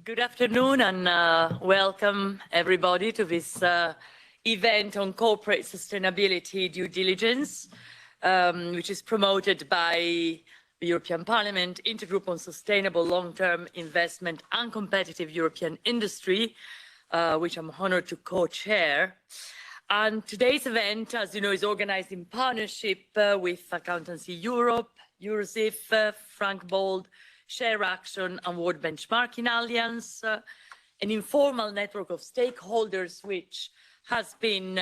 Good afternoon and welcome everybody to this event on corporate sustainability due diligence, which is promoted by the European Parliament, Intergroup on Sustainable Long-Term Investment and Competitive European Industry, which I'm honored to co-chair. And today's event, as you know, is organized in partnership with Accountancy Europe, Eurosif, Frank Bold, ShareAction and World Benchmarking Alliance, an informal network of stakeholders which has been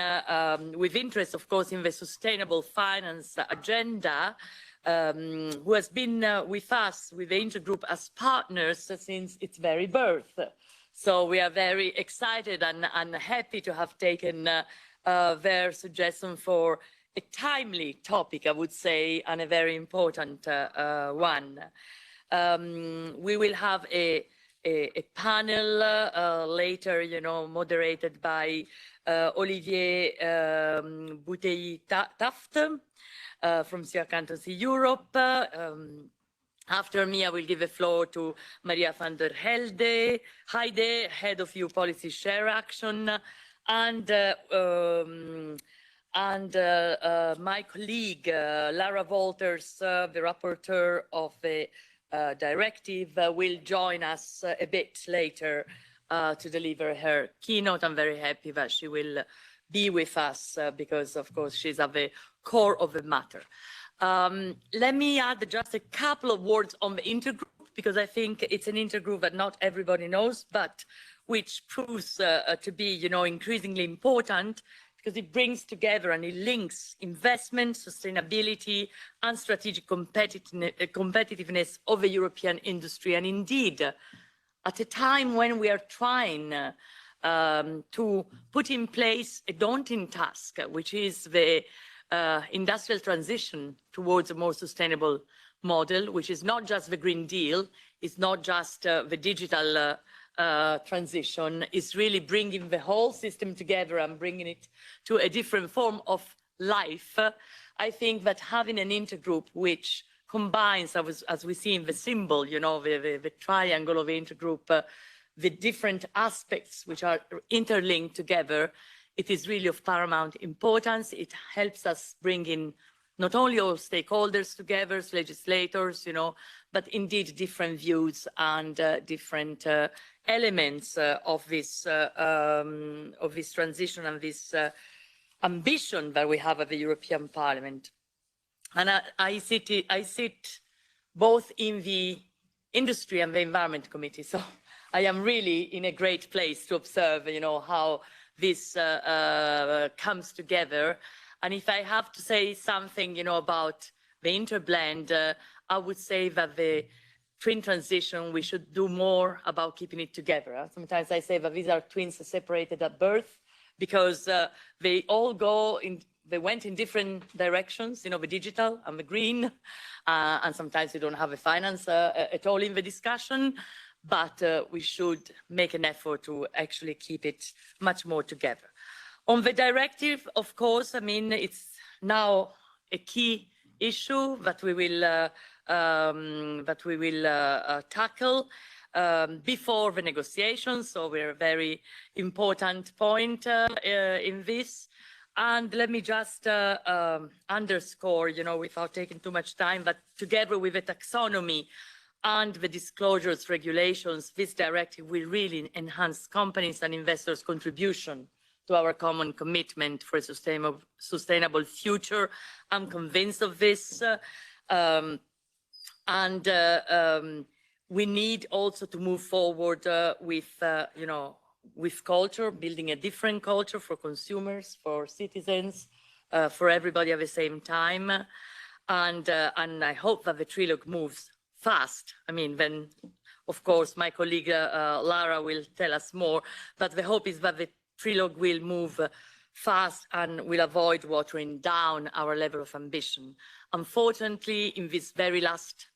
with interest, of course, in the sustainable finance agenda, who has been with us, with the Intergroup as partners since its very birth. So we are very excited and happy to have taken their suggestion for a timely topic, I would say, and a very important one. We will have a panel later, moderated by Olivier Bouteille-Taft from Accountancy Europe. After me, I will give the floor to Maria van der Heide, Head of EU Policy ShareAction, and my colleague, Lara Wolters, the rapporteur of the directive, will join us a bit later to deliver her keynote. I'm very happy that she will be with us because, of course, she's at the core of the matter. Let me add just a couple of words on the intergroup, because I think it's an intergroup that not everybody knows, but which proves to be, increasingly important, because it brings together and it links investment, sustainability, and strategic competitiveness of the European industry. And indeed, at a time when we are trying to put in place a daunting task, which is the industrial transition towards a more sustainable model, which is not just the Green Deal, it's not just the digital transition, is really bringing the whole system together and bringing it to a different form of life. I think that having an intergroup which combines, as we see in the symbol, the triangle of the intergroup, the different aspects which are interlinked together, it is really of paramount importance. It helps us bring in not only all stakeholders together, legislators, but indeed different views and different elements of this transition and this ambition that we have at the European Parliament. And I sit both in the Industry and the Environment Committee, so I am really in a great place to observe, how this comes together. And if I have to say something, about the interblend, I would say that the twin transition, we should do more about keeping it together. Sometimes I say that these are twins separated at birth because they went in different directions, the digital and the green, and sometimes we don't have a finance at all in the discussion, but we should make an effort to actually keep it much more together. On the directive, of course, it's now a key issue that we will tackle before the negotiations. So we're a very important point in this. And let me just underscore, without taking too much time, that together with the taxonomy and the disclosures regulations, this directive will really enhance companies' and investors' contribution to our common commitment for a sustainable future. I'm convinced of this. We need also to move forward with culture, building a different culture for consumers, for citizens, for everybody at the same time. And I hope that the trilogue moves fast. Then, of course, my colleague Lara will tell us more, but the hope is that the trilogue will move fast and will avoid watering down our level of ambition. Unfortunately, in this very last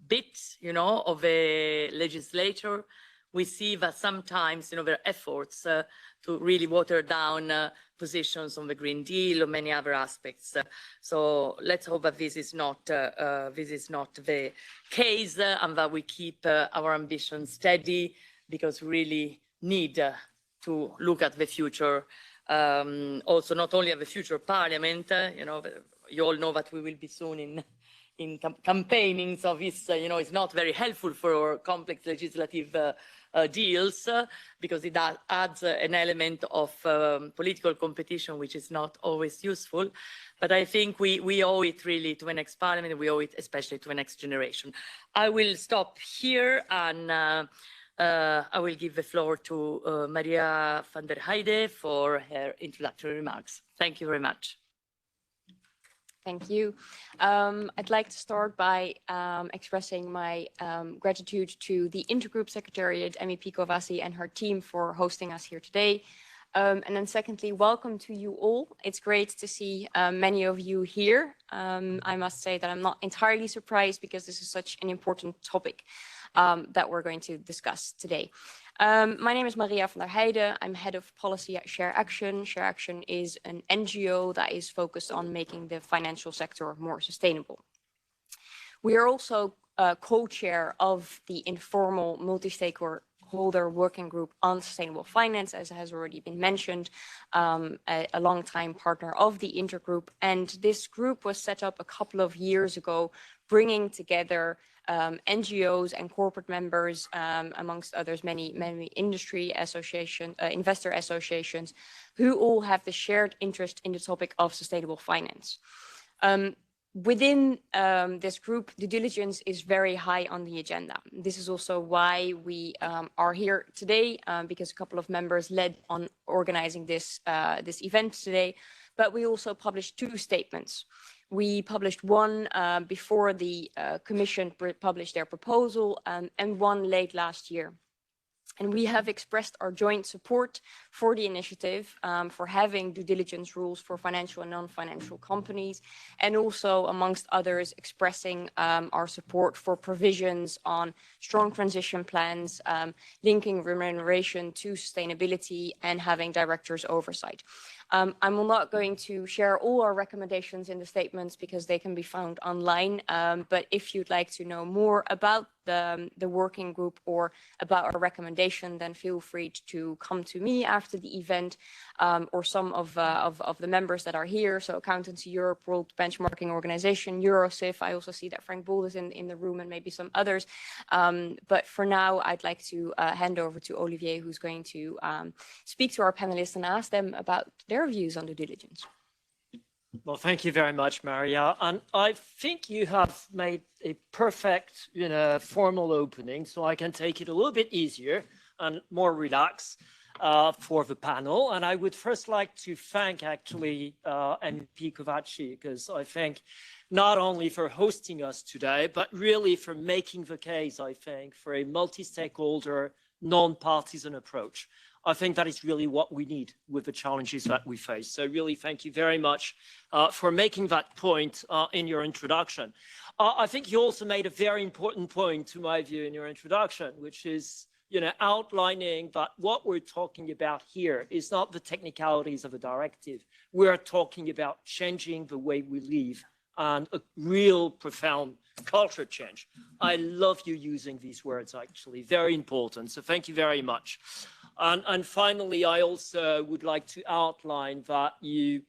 bit, of a legislature, we see that sometimes, there are efforts to really water down positions on the Green Deal or many other aspects. So let's hope that this is not the case and that we keep our ambition steady because we really need to look at the future, also not only at the future parliament, you all know that we will be soon in campaigning, so this, is not very helpful for complex legislative deals, because it adds an element of political competition, which is not always useful. But I think we owe it really to the next parliament, and we owe it especially to the next generation. I will stop here, and I will give the floor to Maria van der Heijden for her introductory remarks. Thank you very much. Thank you. I'd like to start by expressing my gratitude to the Intergroup Secretariat, MEP Kovasi, and her team for hosting us here today. And then secondly, welcome to you all. It's great to see many of you here. I must say that I'm not entirely surprised, because this is such an important topic that we're going to discuss today. My name is Maria van der Heijden. I'm head of policy at ShareAction. ShareAction is an NGO that is focused on making the financial sector more sustainable. We are also co-chair of the informal multi-stakeholder working group on sustainable finance, as has already been mentioned, a long-time partner of the Intergroup. And this group was set up a couple of years ago, bringing together NGOs and corporate members, amongst others, many industry associations, investor associations, who all have the shared interest in the topic of sustainable finance. Within this group, due diligence is very high on the agenda. This is also why we are here today, because a couple of members led on organizing this event today. But we also published 2 statements. We published one before the Commission published their proposal, and one late last year. And we have expressed our joint support for the initiative, for having due diligence rules for financial and non-financial companies, and also, amongst others, expressing our support for provisions on strong transition plans, linking remuneration to sustainability, and having directors' oversight. I'm not going to share all our recommendations in the statements, because they can be found online. But if you'd like to know more about the working group or about our recommendation, then feel free to come to me after the event, or some of the members that are here. So Accountancy Europe, World Benchmarking Organization, Eurosif. I also see that Frank Bull is in the room, and maybe some others. But for now, I'd like to hand over to Olivier, who's going to speak to our panelists and ask them about their views on due diligence. Well, thank you very much, Maria. And I think you have made a perfect, formal opening, so I can take it a little bit easier and more relaxed for the panel. And I would first like to thank, actually, MEP Kovasi, because I think not only for hosting us today, but really for making the case, I think, for a multi-stakeholder, non-partisan approach. I think that is really what we need with the challenges that we face. So really, thank you very much for making that point in your introduction. I think you also made a very important point, to my view, in your introduction, which is, outlining that what we're talking about here is not the technicalities of a directive. We're talking about changing the way we live, and a real profound culture change. I love you using these words, actually, very important. So thank you very much. And finally, I also would like to outline that you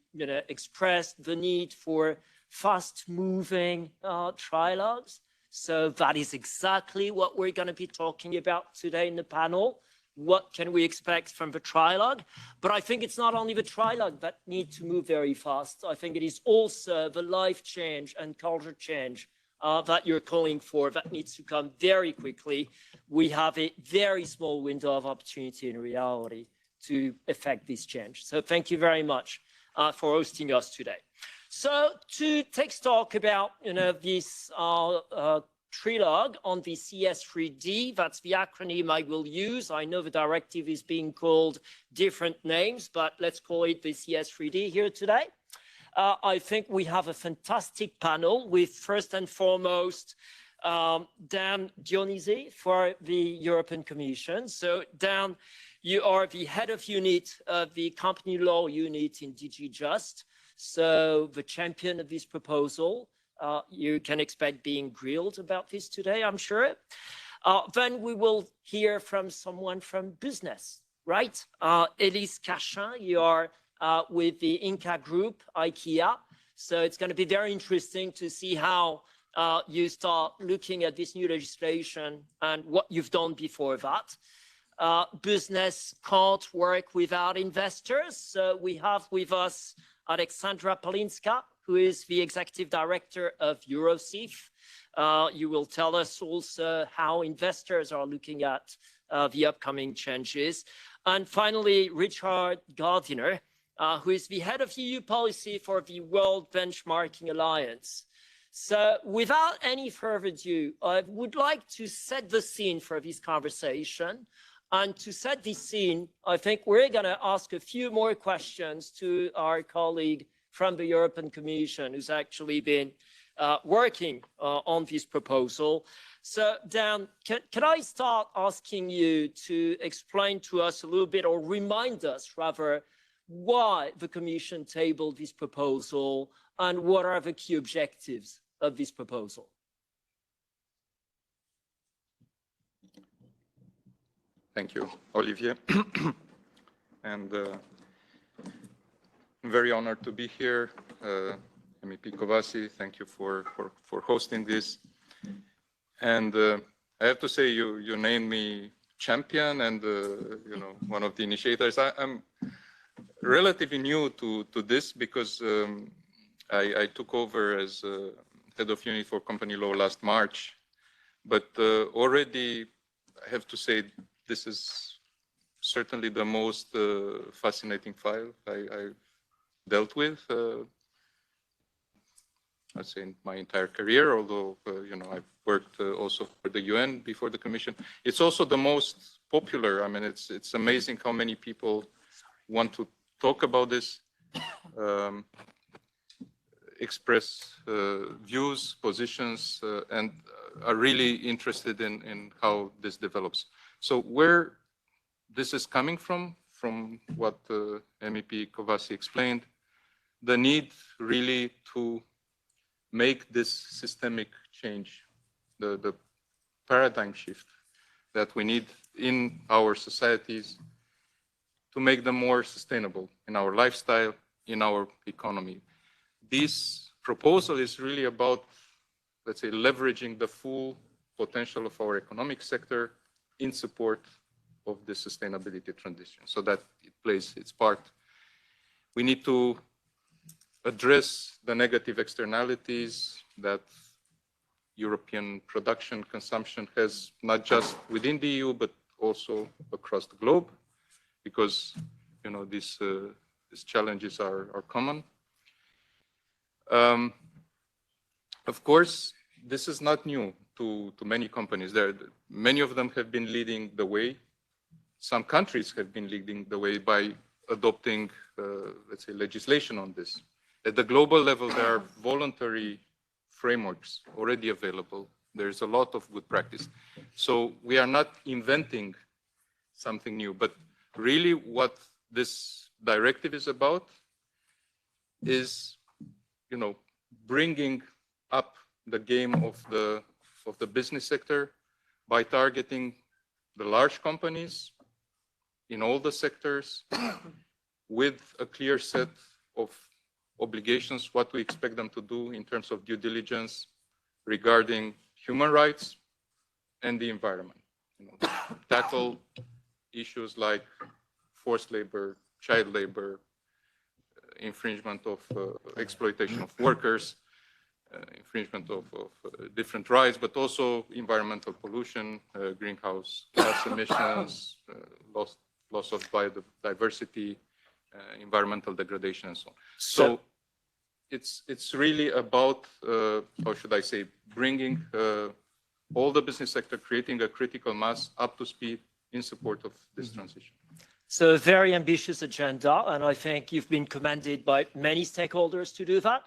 expressed the need for fast-moving trilogues. So that is exactly what we're going to be talking about today in the panel. What can we expect from the trilogue? But I think it's not only the trilogue that need to move very fast. I think it is also the life change and culture change that you're calling for that needs to come very quickly. We have a very small window of opportunity in reality to effect this change. So thank you very much for hosting us today. So to take stock about this trilogue on the CS3D, that's the acronym I will use. I know the directive is being called different names, but let's call it the CS3D here today. I think we have a fantastic panel with, first and foremost, Dan Dionisi for the European Commission. So Dan, you are the head of unit of the company law unit in DG Just. So the champion of this proposal. You can expect being grilled about this today, I'm sure. Then we will hear from someone from business, right? Elise Cachin, you are with the Inca Group, IKEA. So it's going to be very interesting to see how you start looking at this new legislation and what you've done before that. Business can't work without investors. So we have with us Alexandra Palinska, who is the Executive Director of Eurosif. You will tell us also how investors are looking at the upcoming changes. And finally, Richard Gardiner, who is the Head of EU Policy for the World Benchmarking Alliance. So without any further ado, I would like to set the scene for this conversation. And to set this scene, I think we're going to ask a few more questions to our colleague from the European Commission, who's actually been working on this proposal. So Dan, can I start asking you to explain to us a little bit, or remind us rather, why the Commission tabled this proposal and what are the key objectives of this proposal? Thank you, Olivier. And I'm very honored to be here. MEP Kovasi, thank you for hosting this. And I have to say, you named me champion and one of the initiators. I'm relatively new to this because I took over as head of unit for company law last March. But already, I have to say, this is certainly the most fascinating file I've dealt with. I'd say in my entire career, although I've worked also for the UN before the Commission. It's also the most popular. I mean, it's amazing how many people want to talk about this, express views, positions, and are really interested in how this develops. So where this is coming from what MEP Kovasi explained, the need really to make this systemic change, the paradigm shift that we need in our societies to make them more sustainable in our lifestyle, in our economy. This proposal is really about, let's say, leveraging the full potential of our economic sector in support of the sustainability transition, so that it plays its part. We need to address the negative externalities that European production consumption has, not just within the EU, but also across the globe, because these challenges are common. Of course, this is not new to many companies. Many of them have been leading the way. Some countries have been leading the way by adopting, let's say, legislation on this. At the global level, there are voluntary frameworks already available. There's a lot of good practice. So we are not inventing something new, but really what this directive is about is, bringing up the game of the business sector by targeting the large companies in all the sectors with a clear set of obligations, what we expect them to do in terms of due diligence regarding human rights and the environment. Tackle issues like forced labor, child labor, infringement of exploitation of workers, infringement of different rights, but also environmental pollution, greenhouse gas emissions, loss of biodiversity, environmental degradation, and so on. So it's really about, how should I say, bringing all the business sector, creating a critical mass up to speed in support of this transition. So a very ambitious agenda, and I think you've been commended by many stakeholders to do that.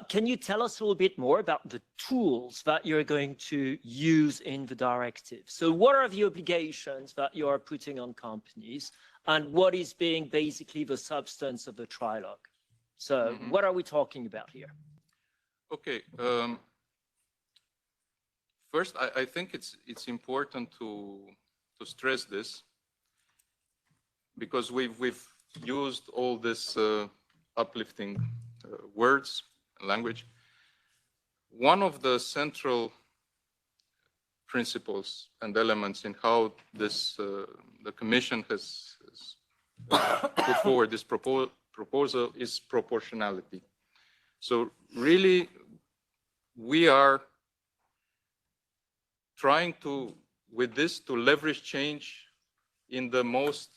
Can you tell us a little bit more about the tools that you're going to use in the directive? So what are the obligations that you are putting on companies, and what is being basically the substance of the trilogue? So what are we talking about here? Okay. First, I think it's important to stress this, because we've used all this uplifting words and language. One of the central principles and elements in how this the Commission has put forward this proposal is proportionality. So really, we are trying to, with this, to leverage change in the most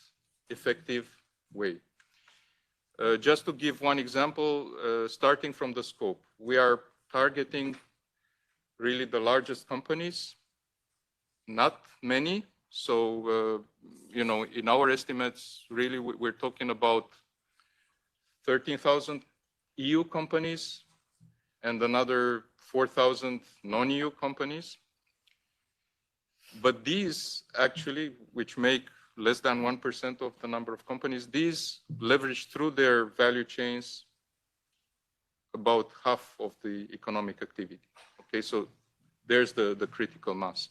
effective way. Just to give one example, starting from the scope, we are targeting really the largest companies, not many. So, you know, in our estimates, really, we're talking about 13,000 EU companies and another 4,000 non-EU companies. But these actually, which make less than 1% of the number of companies, these leverage through their value chains about half of the economic activity. Okay, so there's the critical mass.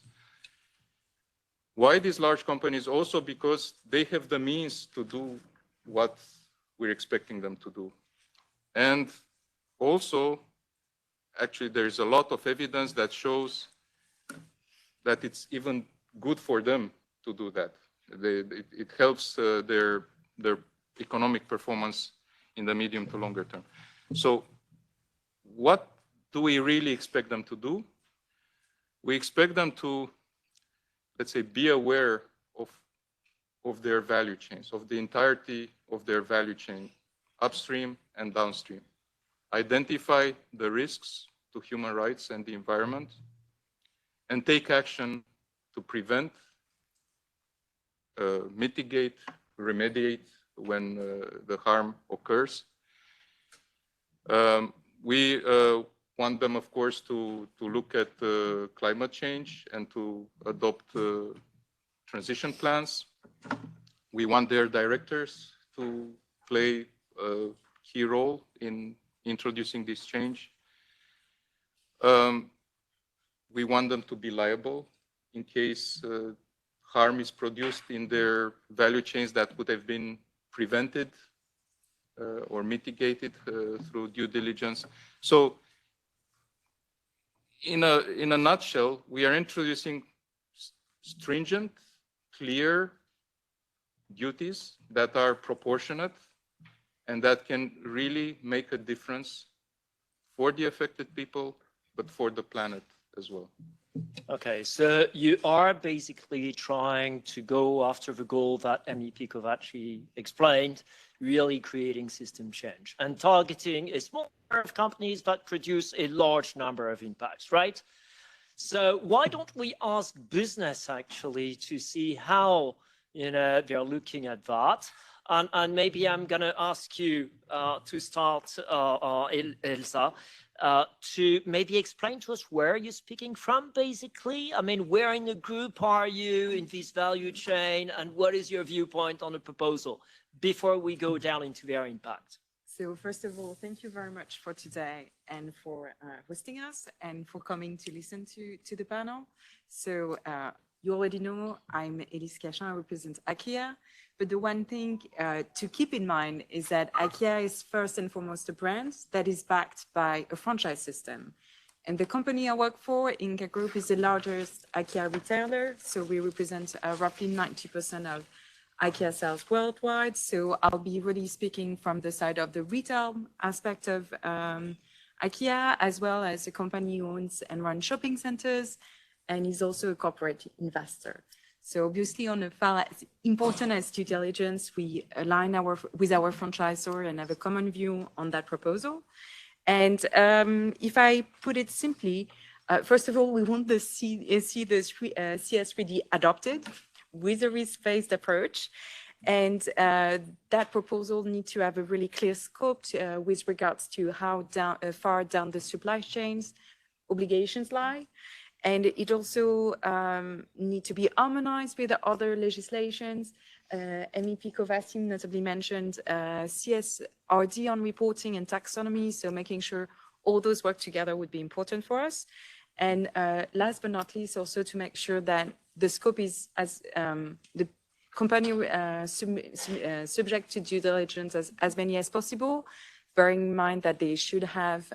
Why these large companies? Also because they have the means to do what we're expecting them to do. And also, actually, there's a lot of evidence that shows that it's even good for them to do that. It helps their economic performance in the medium to longer term. So what do we really expect them to do? We expect them to, let's say, be aware of their value chains, of the entirety of their value chain, upstream and downstream. Identify the risks to human rights and the environment, and take action to prevent, mitigate, remediate when the harm occurs. We want them, of course, to look at climate change and to adopt transition plans. We want their directors to play a key role in introducing this change. We want them to be liable in case harm is produced in their value chains that would have been prevented or mitigated through due diligence. So in a nutshell, we are introducing stringent, clear duties that are proportionate and that can really make a difference for the affected people, but for the planet as well. Okay, so you are basically trying to go after the goal that MEP Kovaci explained, really creating system change and targeting a small number of companies that produce a large number of impacts, right? So why don't we ask business actually to see how, you know, they're looking at that? And maybe I'm going to ask you to start, Elsa, to maybe explain to us where you're speaking from, basically. I mean, where in the group are you in this value chain, and what is your viewpoint on the proposal before we go down into their impact? So first of all, thank you very much for today and for hosting us and for coming to listen to the panel. So you already know I'm Elise Cachin, I represent IKEA. But the one thing to keep in mind is that IKEA is first and foremost a brand that is backed by a franchise system. And the company I work for, Inca Group, is the largest IKEA retailer. So we represent roughly 90% of IKEA sales worldwide. So I'll be really speaking from the side of the retail aspect of IKEA, as well as a company who owns and runs shopping centers, and is also a corporate investor. So obviously, on a file as important as due diligence, we align with our franchisor and have a common view on that proposal. And if I put it simply, first of all, we want to see the CS3D adopted with a risk-based approach. And that proposal needs to have a really clear scope with regards to how far down the supply chains obligations lie. And it also needs to be harmonized with the other legislations. MEP Kovaci notably mentioned CSRD on reporting and taxonomy, so making sure all those work together would be important for us. And last but not least, also to make sure that the scope is as the company subject to due diligence as many as possible, bearing in mind that they should have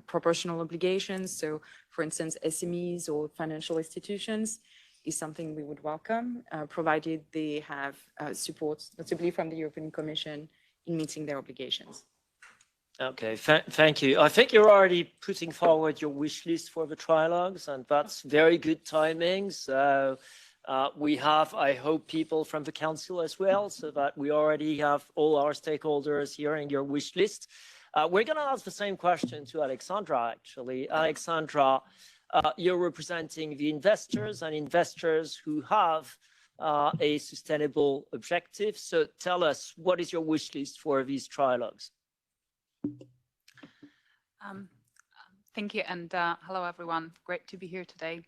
proportional obligations. So, for instance, SMEs or financial institutions is something we would welcome, provided they have support, notably from the European Commission, in meeting their obligations. Okay, thank you. I think you're already putting forward your wish list for the trilogues, and that's very good timing. So we have, I hope, people from the Council as well, so that we already have all our stakeholders hearing your wish list. We're going to ask the same question to Alexandra, actually. Alexandra, you're representing the investors and investors who have a sustainable objective. So tell us, what is your wish list for these trilogues? Thank you, and hello everyone. Great to be here today.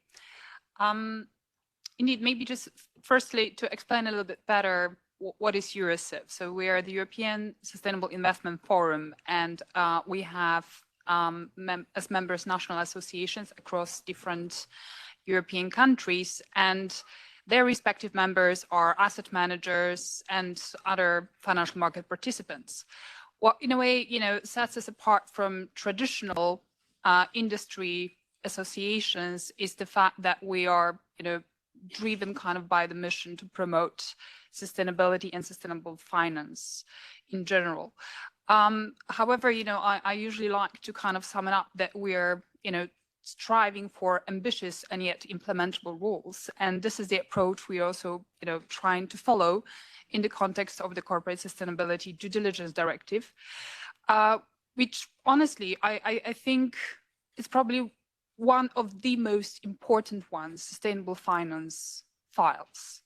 Indeed, maybe just firstly to explain a little bit better what is Eurosif. So we are the European Sustainable Investment Forum, and we have as members national associations across different European countries, and their respective members are asset managers and other financial market participants. What in a way, sets us apart from traditional industry associations is the fact that we are, driven kind of by the mission to promote sustainability and sustainable finance in general. However, I usually like to kind of sum it up that we're, striving for ambitious and yet implementable rules. And this is the approach we also, trying to follow in the context of the Corporate Sustainability Due Diligence Directive, which honestly, I think is probably one of the most important ones, sustainable finance files.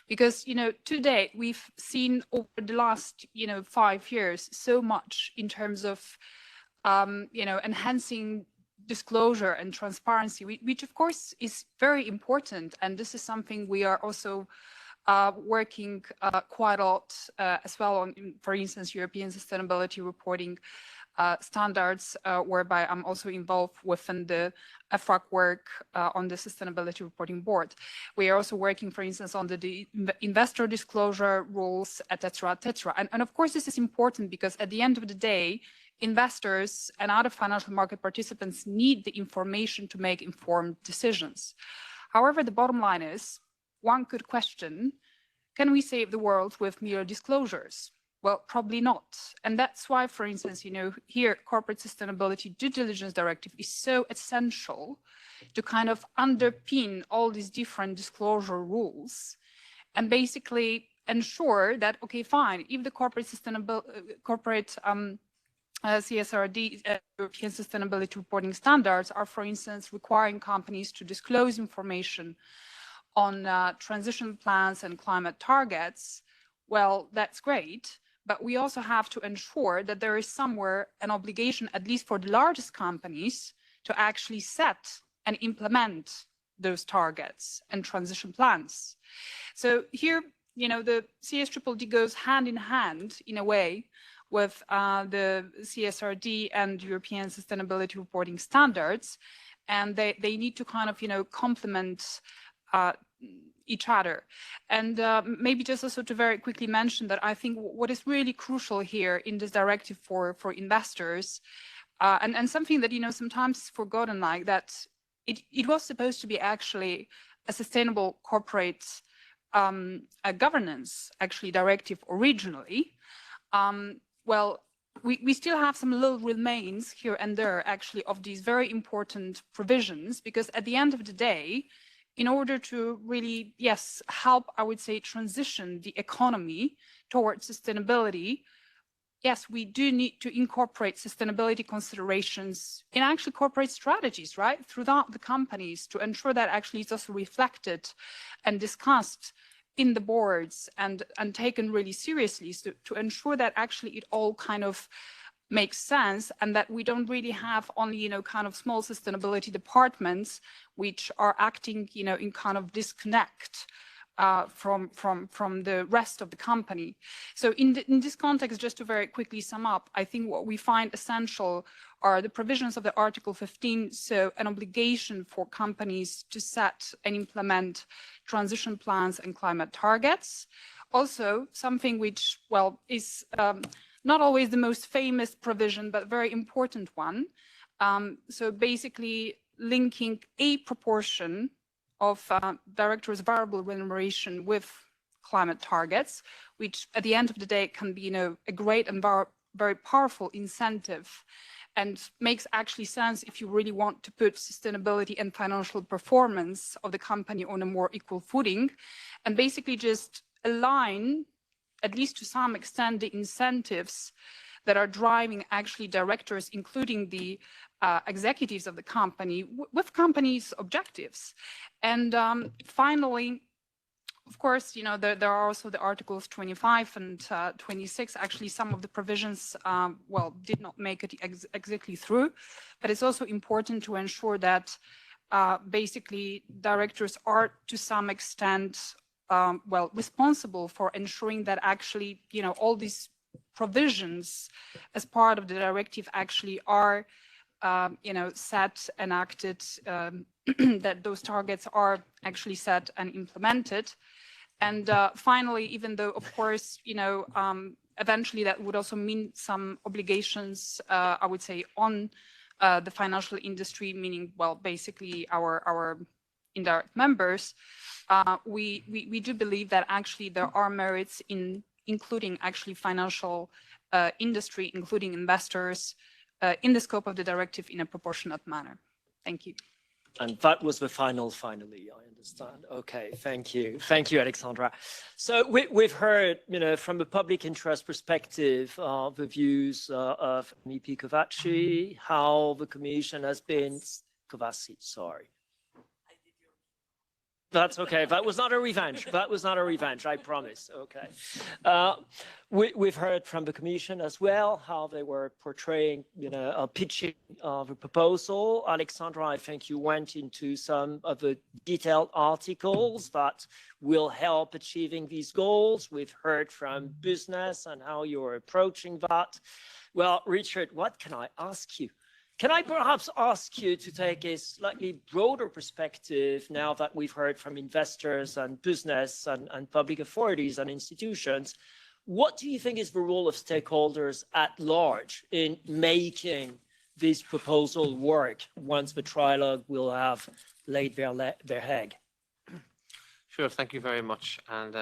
Because, to date, we've seen over the last, 5 years so much in terms of, enhancing disclosure and transparency, which of course is very important. And this is something we are also working quite a lot as well on, for instance, European sustainability reporting standards, whereby I'm also involved within the EFRAG work on the Sustainability Reporting Board. We are also working, for instance, on the investor disclosure rules, etc., etc. And of course, this is important because at the end of the day, investors and other financial market participants need the information to make informed decisions. However, the bottom line is, one could question, can we save the world with mere disclosures? Well, probably not. And that's why, for instance, here, Corporate Sustainability Due Diligence Directive is so essential to kind of underpin all these different disclosure rules and basically ensure that, okay, fine, if the CSRD, European Sustainability Reporting Standards are, for instance, requiring companies to disclose information on transition plans and climate targets, well, that's great. But we also have to ensure that there is somewhere an obligation, at least for the largest companies, to actually set and implement those targets and transition plans. So here, the CSDDD goes hand in hand, in a way, with the CSRD and European Sustainability Reporting Standards, and they need to kind of, complement each other. And maybe just also to very quickly mention that I think what is really crucial here in this directive for investors, and something that, sometimes is forgotten, like that it was supposed to be actually a sustainable corporate governance, actually, directive originally. Well, we still have some little remains here and there, actually, of these very important provisions, because at the end of the day, in order to really, yes, help, I would say, transition the economy towards sustainability, yes, we do need to incorporate sustainability considerations in actually corporate strategies, right, throughout the companies to ensure that actually it's also reflected and discussed in the boards and taken really seriously, so to ensure that actually it all kind of makes sense and that we don't really have only, kind of small sustainability departments which are acting, in kind of disconnect from the rest of the company. So in this context, just to very quickly sum up, I think what we find essential are the provisions of the Article 15, so an obligation for companies to set and implement transition plans and climate targets. Also, something which, well, is not always the most famous provision, but very important one. So basically linking a proportion of directors' variable remuneration with climate targets, which at the end of the day can be, a great and very powerful incentive, and makes actually sense if you really want to put sustainability and financial performance of the company on a more equal footing, and basically just align, at least to some extent, the incentives that are driving actually directors, including the executives of the company, with companies' objectives. And finally, of course, there are also the Articles 25 and 26. Actually, some of the provisions, did not make it exactly through. But it's also important to ensure that basically directors are to some extent, responsible for ensuring that actually, all these provisions as part of the directive actually are set and acted, that those targets are actually set and implemented. And finally, even though, of course, eventually that would also mean some obligations, I would say, on the financial industry, meaning, basically our indirect members, we do believe that actually there are merits in including actually financial industry, including investors, in the scope of the directive in a proportionate manner. Thank you. And that was the finally, I understand. Okay, thank you. Thank you, Alexandra. So we've heard, from a public interest perspective, the views of MEP Kovácsi, how the Commission has been, Kovácsi, sorry. That's okay. That was not a revenge. That was not a revenge, I promise. Okay. We've heard from the Commission as well, how they were portraying, pitching the proposal. Alexandra, I think you went into some of the detailed articles that will help achieving these goals. We've heard from business and how you're approaching that. Well, Richard, what can I ask you? Can I perhaps ask you to take a slightly broader perspective now that we've heard from investors and business and public authorities and institutions? What do you think is the role of stakeholders at large in making this proposal work once the trilogue will have laid their egg? Sure, thank you very much. And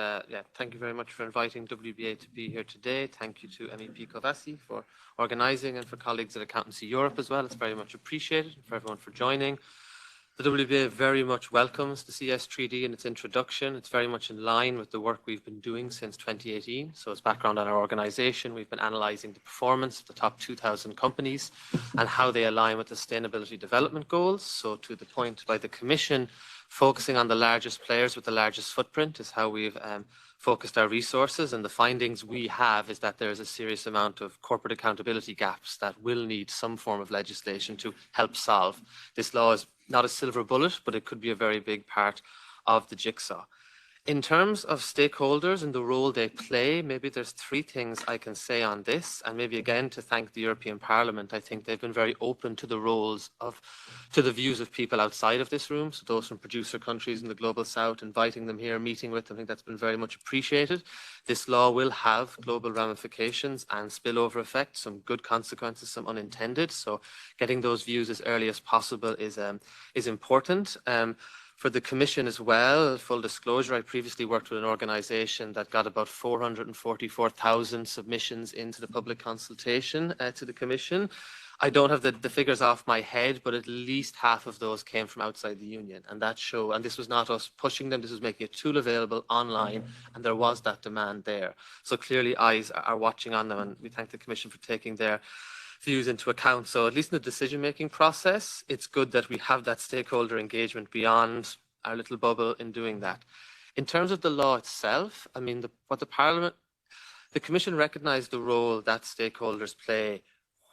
thank you very much for inviting WBA to be here today. Thank you to MEP Kovácsi for organising, and for colleagues at Accountancy Europe as well. It's very much appreciated, and for everyone for joining. The WBA very much welcomes the CS3D and its introduction. It's very much in line with the work we've been doing since 2018. So as background on our organisation, we've been analysing the performance of the top 2,000 companies and how they align with the Sustainability Development Goals. So to the point by the Commission, focusing on the largest players with the largest footprint is how we've focused our resources, and the findings we have is that there is a serious amount of corporate accountability gaps that will need some form of legislation to help solve. This law is not a silver bullet, but it could be a very big part of the jigsaw. In terms of stakeholders and the role they play, maybe there's three things I can say on this, and maybe again to thank the European Parliament. I think they've been very open to the views of people outside of this room, so those from producer countries in the Global South, inviting them here, meeting with them. I think that's been very much appreciated. This law will have global ramifications and spillover effects, some good consequences, some unintended. So getting those views as early as possible is important. For the Commission as well, full disclosure, I previously worked with an organisation that got about 444,000 submissions into the public consultation to the Commission. I don't have the figures off my head, but at least half of those came from outside the Union. And and this was not us pushing them, this was making a tool available online, and there was that demand there. So clearly eyes are watching on them, and we thank the Commission for taking their views into account. So at least in the decision-making process, it's good that we have that stakeholder engagement beyond our little bubble in doing that. In terms of the law itself, I mean, the Commission recognised the role that stakeholders play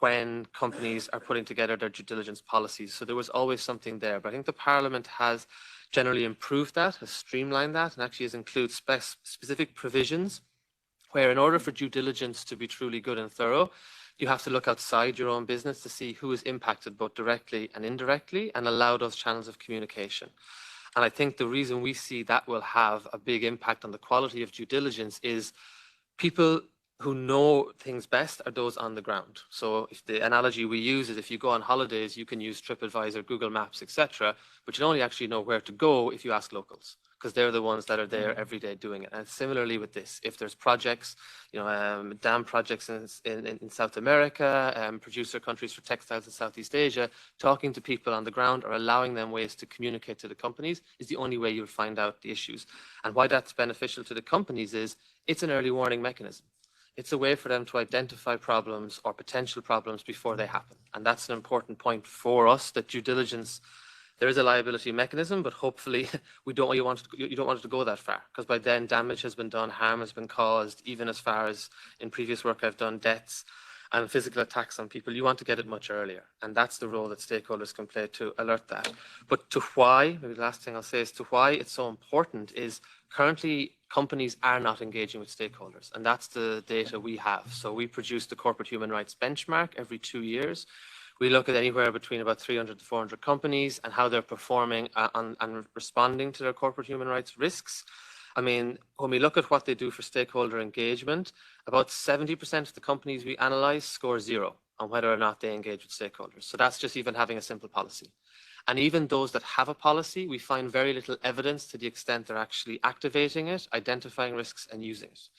when companies are putting together their due diligence policies. So there was always something there. But I think the Parliament has generally improved that, has streamlined that, and actually has included specific provisions where in order for due diligence to be truly good and thorough, you have to look outside your own business to see who is impacted both directly and indirectly and allow those channels of communication. And I think the reason we see that will have a big impact on the quality of due diligence is people who know things best are those on the ground. So if the analogy we use is if you go on holidays, you can use TripAdvisor, Google Maps, etc., but you only actually know where to go if you ask locals, because they're the ones that are there every day doing it. And similarly with this, if there's projects, dam projects in South America, producer countries for textiles in Southeast Asia, talking to people on the ground or allowing them ways to communicate to the companies is the only way you'll find out the issues. And why that's beneficial to the companies is it's an early warning mechanism. It's a way for them to identify problems or potential problems before they happen. And that's an important point for us, that due diligence, there is a liability mechanism, but hopefully you don't want it to go that far, because by then damage has been done, harm has been caused, even as far as in previous work I've done, deaths and physical attacks on people. You want to get it much earlier. And that's the role that stakeholders can play to alert that. But to why, maybe the last thing I'll say is to why it's so important is currently companies are not engaging with stakeholders. And that's the data we have. So we produce the corporate human rights benchmark every 2 years. We look at anywhere between about 300 to 400 companies and how they're performing and responding to their corporate human rights risks. I mean, when we look at what they do for stakeholder engagement, about 70% of the companies we analyze score 0 on whether or not they engage with stakeholders. So that's just even having a simple policy. And even those that have a policy, we find very little evidence to the extent they're actually activating it, identifying risks and using it.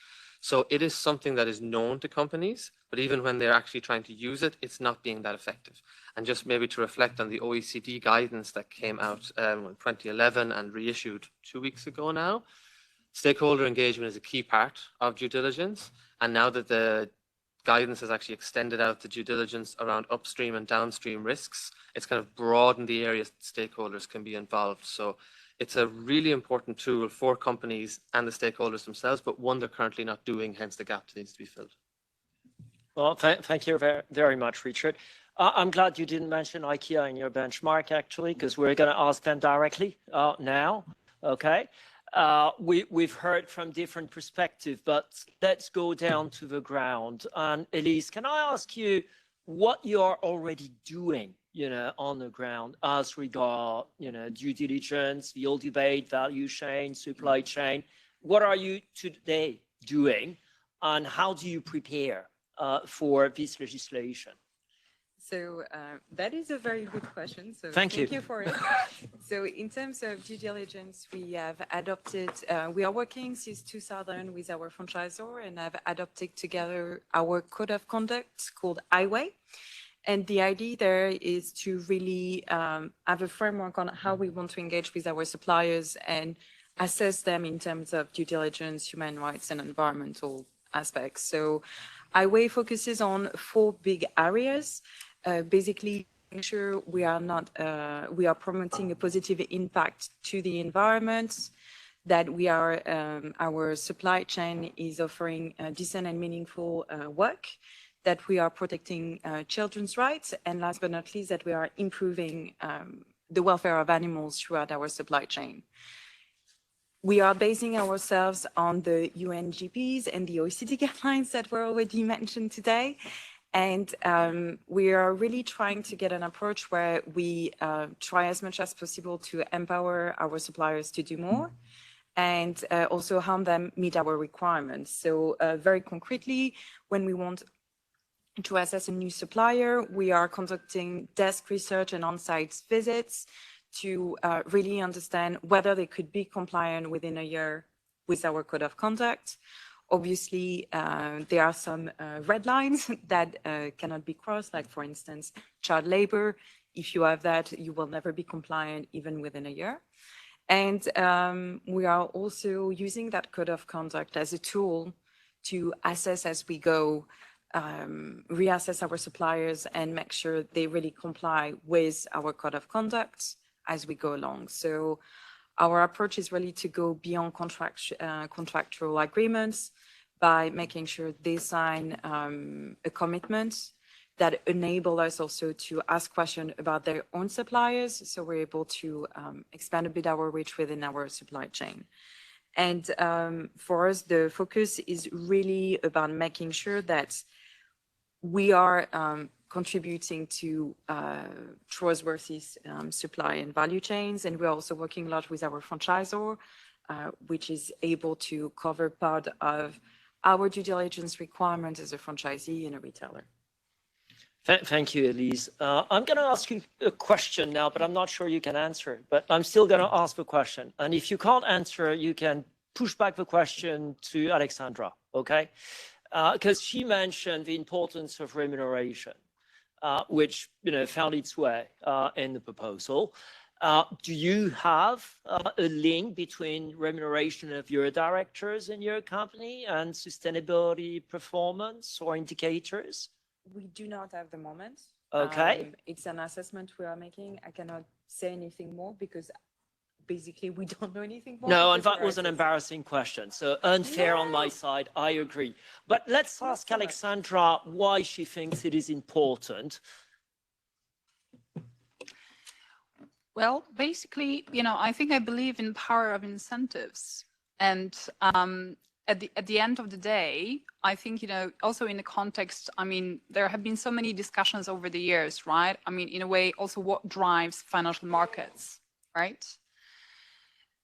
So it is something that is known to companies, but even when they're actually trying to use it, it's not being that effective. And just maybe to reflect on the OECD guidance that came out in 2011 and reissued 2 weeks ago now, stakeholder engagement is a key part of due diligence. And now that the guidance has actually extended out the due diligence around upstream and downstream risks, it's kind of broadened the areas that stakeholders can be involved. So it's a really important tool for companies and the stakeholders themselves, but one they're currently not doing, hence the gap that needs to be filled. Well, thank you very much, Richard. I'm glad you didn't mention IKEA in your benchmark, actually, because we're going to ask them directly now. Okay. We've heard from different perspectives, but let's go down to the ground. And Elise, can I ask you what you're already doing, on the ground as regard, due diligence, the old debate, value chain, supply chain? What are you today doing, and how do you prepare for this legislation? So that is a very good question. So thank you for it. So in terms of due diligence, we have adopted, we are working since 2000 with our franchisor and have adopted together our code of conduct called iWay. And the idea there is to really have a framework on how we want to engage with our suppliers and assess them in terms of due diligence, human rights, and environmental aspects. So iWay focuses on 4 big areas. Basically, make sure we are promoting a positive impact to the environment, that we are our supply chain is offering decent and meaningful work, that we are protecting children's rights, and last but not least, that we are improving the welfare of animals throughout our supply chain. We are basing ourselves on the UNGPs and the OECD guidelines that were already mentioned today. And we are really trying to get an approach where we try as much as possible to empower our suppliers to do more and also help them meet our requirements. So very concretely, when we want to assess a new supplier, we are conducting desk research and on-site visits to really understand whether they could be compliant within a year with our code of conduct. Obviously, there are some red lines that cannot be crossed, like, for instance, child labor. If you have that, you will never be compliant even within a year. And we are also using that code of conduct as a tool to assess as we go, reassess our suppliers and make sure they really comply with our code of conduct as we go along. So our approach is really to go beyond contractual agreements by making sure they sign a commitment that enable us also to ask questions about their own suppliers. So we're able to expand a bit our reach within our supply chain. And for us, the focus is really about making sure that we are contributing to trustworthy supply and value chains. And we're also working a lot with our franchisor, which is able to cover part of our due diligence requirements as a franchisee and a retailer. Thank you, Elise. I'm going to ask you a question now, but I'm not sure you can answer. But I'm still going to ask the question. And if you can't answer, you can push back the question to Alexandra, okay? Because she mentioned the importance of remuneration, which found its way in the proposal. Do you have a link between remuneration of your directors in your company and sustainability performance or indicators? We do not have the moment. Okay. It's an assessment we are making. I cannot say anything more because basically we don't know anything more. No, and that was an embarrassing question. So unfair on my side, I agree. But let's ask Alexandra why she thinks it is important. Well, basically, I think I believe in power of incentives. And at the end of the day, I think, also in the context, there have been so many discussions over the years, right? In a way, also what drives financial markets, right?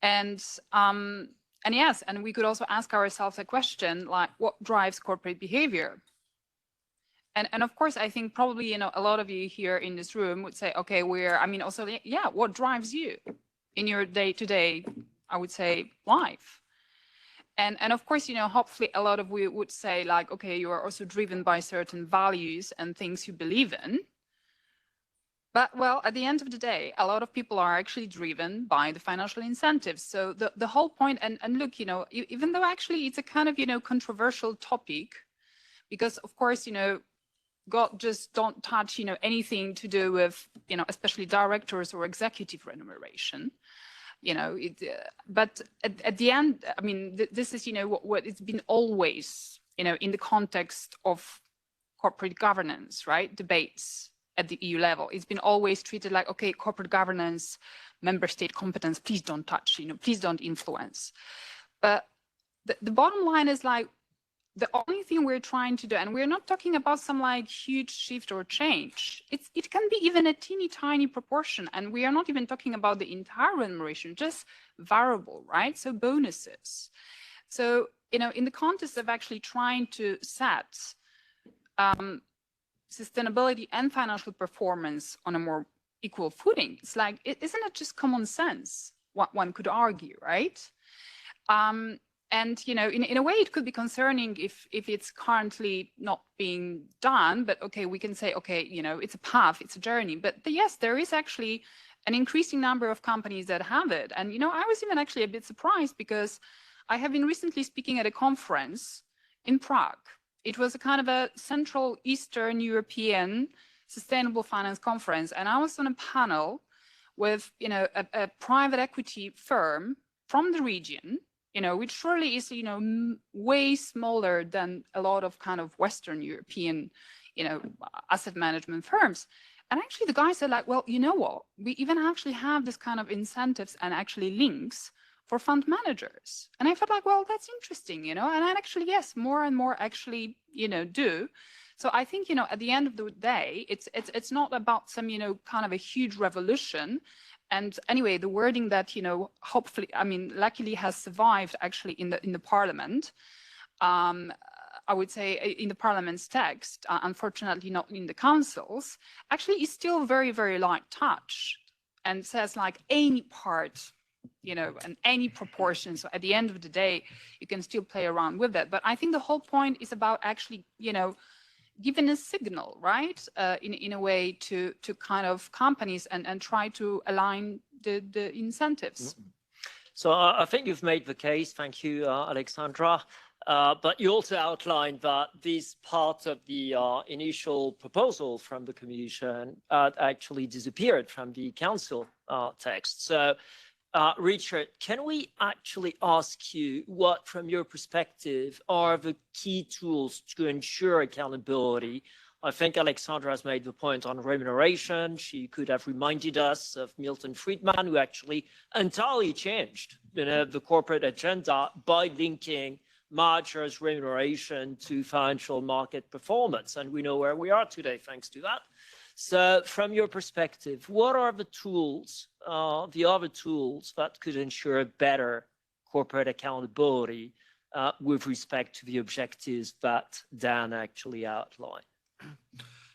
And yes, and we could also ask ourselves a question like, what drives corporate behavior? And of course, I think probably, a lot of you here in this room would say, okay, also, yeah, what drives you in your day-to-day, I would say, life? And of course, hopefully a lot of you would say like, okay, you are also driven by certain values and things you believe in. But well, at the end of the day, a lot of people are actually driven by the financial incentives. So the whole point, and look, even though actually it's a kind of, controversial topic, because of course, God just don't touch, anything to do with, especially directors or executive remuneration. But at the end, this is, what it's been always, in the context of corporate governance, right? Debates at the EU level. It's been always treated like, okay, corporate governance, member state competence, please don't touch, please don't influence. But the bottom line is like, the only thing we're trying to do, and we're not talking about some like huge shift or change. It can be even a teeny tiny proportion. And we are not even talking about the entire remuneration, just variable, right? So bonuses. So, in the context of actually trying to set sustainability and financial performance on a more equal footing, it's like, isn't it just common sense? What one could argue, right? And, in a way, it could be concerning if it's currently not being done. But, okay, we can say, okay, it's a path, it's a journey. But yes, there is actually an increasing number of companies that have it. And, I was even actually a bit surprised because I have been recently speaking at a conference in Prague. It was a kind of a Central Eastern European Sustainable Finance Conference. And I was on a panel with, a private equity firm from the region, which surely is, way smaller than a lot of kind of Western European, asset management firms. And actually the guy said like, well, you know what, we even actually have this kind of incentives and actually links for fund managers. And I felt like, well, that's interesting, and actually, yes, more and more actually, do. So I think, at the end of the day, it's not about some, kind of a huge revolution. And anyway, the wording that, hopefully, luckily has survived actually in the parliament, I would say in the parliament's text, unfortunately not in the councils, actually is still very, very light touch and says like any part, and any proportion. So at the end of the day, you can still play around with that. But I think the whole point is about actually, given a signal, right, in a way to kind of companies and try to align the incentives. So I think you've made the case. Thank you, Alexandra. But you also outlined that this part of the initial proposal from the Commission actually disappeared from the Council text. So Richard, can we actually ask you what, from your perspective, are the key tools to ensure accountability I think Alexandra has made the point on remuneration. She could have reminded us of Milton Friedman, who actually entirely changed the corporate agenda by linking managers' remuneration to financial market performance. And we know where we are today thanks to that. So from your perspective, what are the tools, the other tools that could ensure better corporate accountability with respect to the objectives that Dan actually outlined?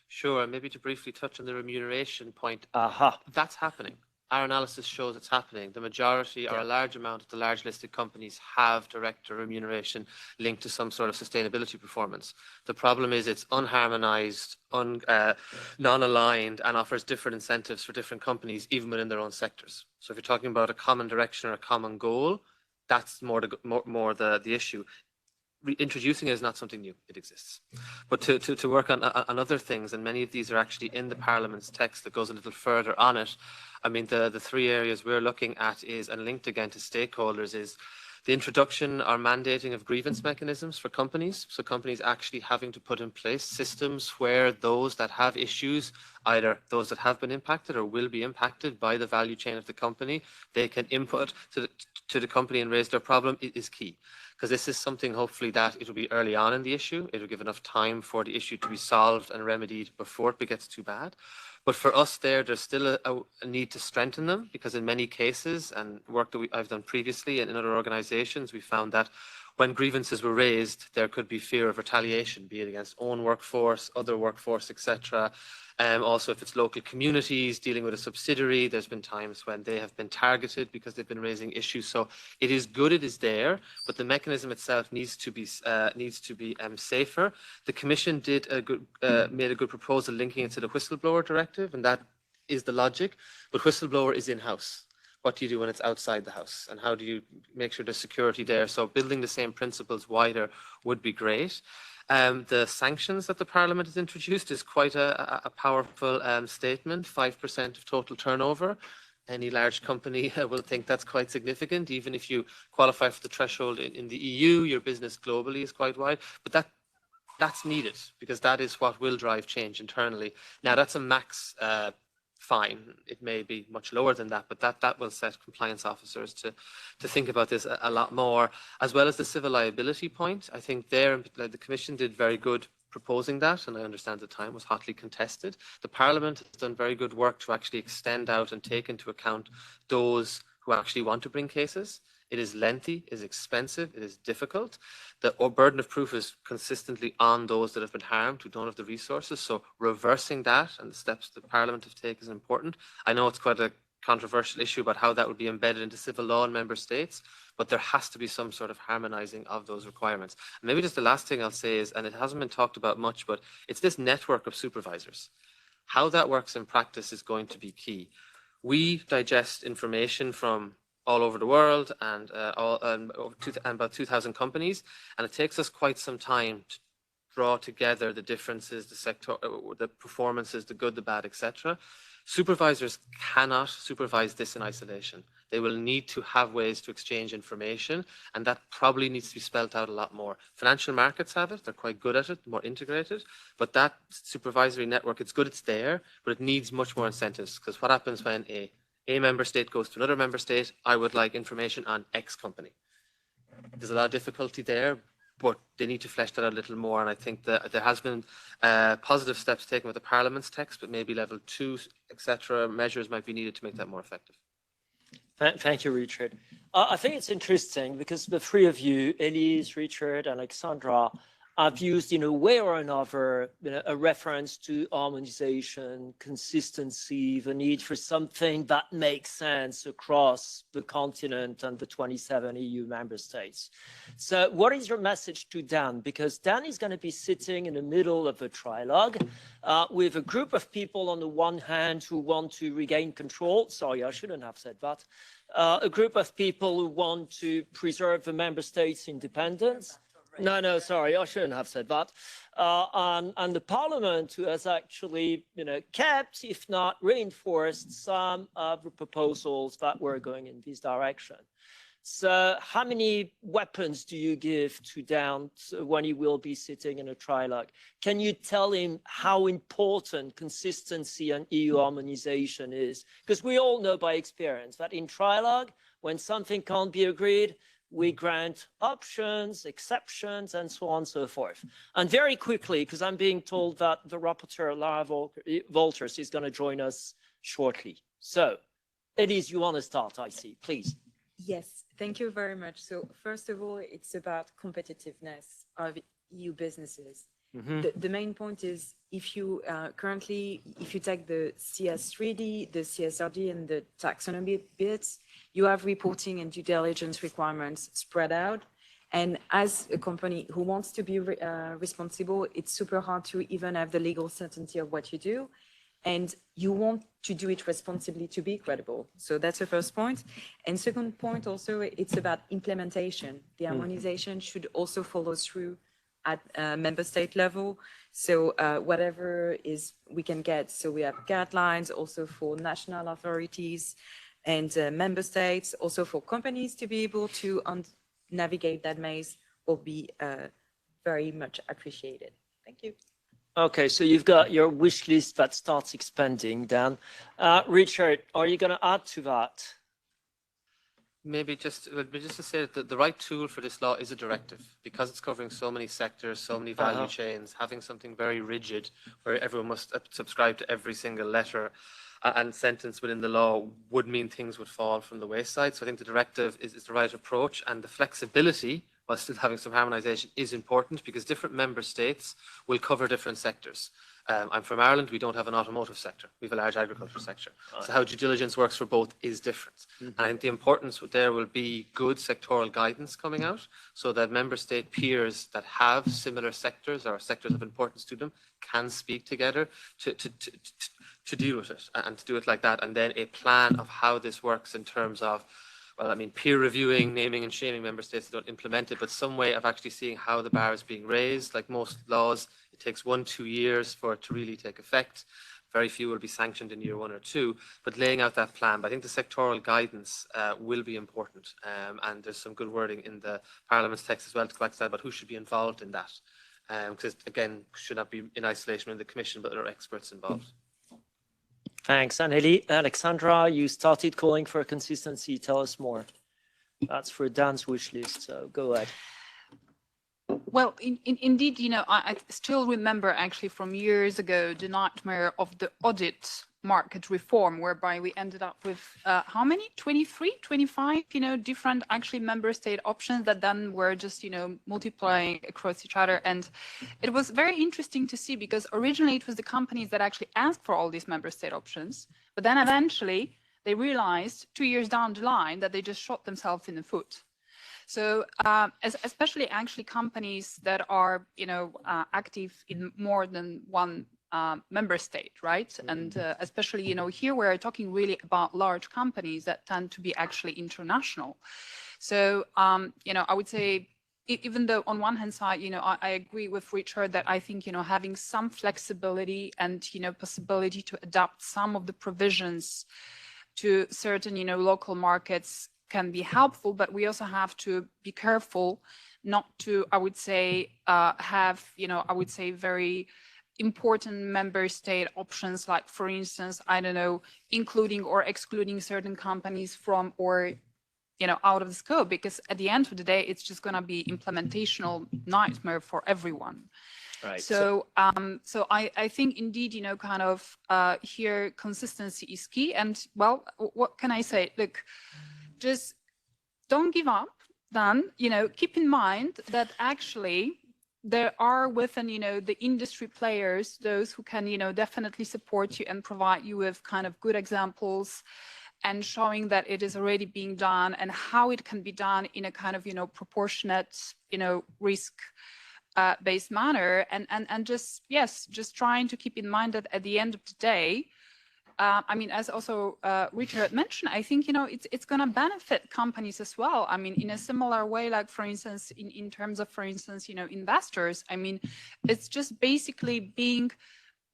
Sure, maybe to briefly touch on the remuneration point, Aha. that's happening. Our analysis shows it's happening. The majority or a large amount of the large listed companies have director remuneration linked to some sort of sustainability performance. The problem is it's unharmonized, non-aligned, and offers different incentives for different companies, even within their own sectors. So if you're talking about a common direction or a common goal, that's more the issue. Introducing it is not something new, it exists. But to work on other things, and many of these are actually in the Parliament's text that goes a little further on it. I mean, the three areas we're looking at is, and linked again to stakeholders, is the introduction or mandating of grievance mechanisms for companies. So companies actually having to put in place systems where those that have issues, either those that have been impacted or will be impacted by the value chain of the company, they can input to the company and raise their problem, is key. Because this is something, hopefully, that it will be early on in the issue. It will give enough time for the issue to be solved and remedied before it gets too bad. But for us there's still a need to strengthen them, because in many cases, and work that I've done previously and in other organizations, we found that when grievances were raised, there could be fear of retaliation, be it against own workforce, other workforce, etc. Also, if it's local communities dealing with a subsidiary, there's been times when they have been targeted because they've been raising issues. So it is good, it is there, but the mechanism itself needs to be safer. The Commission made a good proposal linking it to the whistleblower directive, and that is the logic. But whistleblower is in-house. What do you do when it's outside the house, and how do you make sure there's security there? So building the same principles wider would be great. The sanctions that the Parliament has introduced is quite a powerful statement. 5% of total turnover. Any large company will think that's quite significant. Even if you qualify for the threshold in the EU, your business globally is quite wide. But that's needed, because that is what will drive change internally. Now, that's a max fine. It may be much lower than that, but that will set compliance officers to think about this a lot more, as well as the civil liability point. I think the Commission did very good proposing that, and I understand the time was hotly contested. The Parliament has done very good work to actually extend out and take into account those who actually want to bring cases. It is lengthy, it is expensive, it is difficult. The burden of proof is consistently on those that have been harmed, who don't have the resources. So reversing that and the steps that Parliament have taken is important. I know it's quite a controversial issue about how that would be embedded into civil law in member states, but there has to be some sort of harmonising of those requirements. And maybe just the last thing I'll say is, and it hasn't been talked about much, but it's this network of supervisors. How that works in practice is going to be key. We digest information from all over the world and about 2,000 companies, and it takes us quite some time to draw together the differences, the sector, the performances, the good, the bad, etc. Supervisors cannot supervise this in isolation. They will need to have ways to exchange information, and that probably needs to be spelled out a lot more. Financial markets have it, they're quite good at it, more integrated, but that supervisory network, it's good it's there, but it needs much more incentives, because what happens when a member state goes to another member state? I would like information on X company. There's a lot of difficulty there, but they need to flesh that out a little more. And I think that there has been positive steps taken with the Parliament's text, but maybe level 2, etc. measures might be needed to make that more effective. Thank you, Richard. I think it's interesting because the three of you, Elise, Richard, and Alexandra, have used in a way or another a reference to harmonization, consistency, the need for something that makes sense across the continent and the 27 EU member states. So what is your message to Dan? Because Dan is going to be sitting in the middle of a trilogue with a group of people on the one hand who want to regain control. Sorry, I shouldn't have said that. A group of people who want to preserve the member states' independence. No, sorry, I shouldn't have said that. And the Parliament, who has actually, kept, if not reinforced, some of the proposals that were going in this direction. So how many weapons do you give to Dan when he will be sitting in a trilogue? Can you tell him how important consistency and EU harmonization is? Because we all know by experience that in trilogue, when something can't be agreed, we grant options, exceptions, and so on and so forth. And very quickly, because I'm being told that the rapporteur, Lara Wolters, is going to join us shortly. So, Elise, you want to start, I see, please. Yes, thank you very much. So first of all, it's about competitiveness of EU businesses. The main point is if you if you take the CS3D, the CSRD, and the taxonomy bits, you have reporting and due diligence requirements spread out. And as a company who wants to be responsible, it's super hard to even have the legal certainty of what you do. And you want to do it responsibly to be credible. So that's the first point. And second point also, it's about implementation. The harmonization should also follow through at member state level. So whatever is we can get. So we have guidelines also for national authorities and member states, also for companies to be able to navigate that maze will be very much appreciated. Thank you. Okay, so you've got your wish list that starts expanding, Dan. Richard, are you going to add to that? Maybe just to say that the right tool for this law is a directive, because it's covering so many sectors, so many value chains. Having something very rigid where everyone must subscribe to every single letter and sentence within the law would mean things would fall from the wayside. So I think the directive is the right approach, and the flexibility, while still having some harmonization, is important because different member states will cover different sectors. I'm from Ireland, we don't have an automotive sector, we have a large agriculture sector. So how due diligence works for both is different. And I think the importance there will be good sectoral guidance coming out so that member state peers that have similar sectors or sectors of importance to them can speak together to deal with it and to do it like that. And then a plan of how this works in terms of, well, I mean, peer reviewing, naming and shaming member states that don't implement it, but some way of actually seeing how the bar is being raised. Like most laws, it takes 1-2 years for it to really take effect. Very few will be sanctioned in year 1 or 2, but laying out that plan. But I think the sectoral guidance will be important. And there's some good wording in the Parliament's text as well to go back to that about who should be involved in that. Because again, should not be in isolation in the Commission, but there are experts involved. Thanks. And Alexandra, you started calling for consistency. Tell us more. That's for Dan's wish list, so go ahead. Well, indeed, you know, I still remember actually from years ago the nightmare of the audit market reform, whereby we ended up with how many? 23, 25, you know, different actually member state options that then were just, you know, multiplying across each other. And it was very interesting to see because originally it was the companies that actually asked for all these member state options, but then eventually they realized 2 years down the line that they just shot themselves in the foot. So especially actually companies that are, you know, active in more than one member state, right? And especially, you know, here we're talking really about large companies that tend to be actually international. So, you know, I would say, even though on one hand side, you know, I agree with Richard that I think, you know, having some flexibility and, you know, possibility to adapt some of the provisions to certain, you know, local markets can be helpful, but we also have to be careful not to, I would say, have, you know, I would say very important member state options, like, for instance, I don't know, including or excluding certain companies from or, you know, out of the scope, because at the end of the day, it's just going to be implementational nightmare for everyone. Right. So, so I think indeed, you know, kind of here consistency is key. And well, what can I say? Look, just don't give up. Then, you know, keep in mind that actually there are within, you know, the industry players, those who can, you know, definitely support you and provide you with kind of good examples and showing that it is already being done and how it can be done in a kind of, you know, proportionate, you know, risk based manner. And just, yes, just trying to keep in mind that at the end of the day, I mean, as also Richard mentioned, I think, you know, it's going to benefit companies as well. I mean, in a similar way, like, for instance, in terms of, for instance, you know, investors, I mean, it's just basically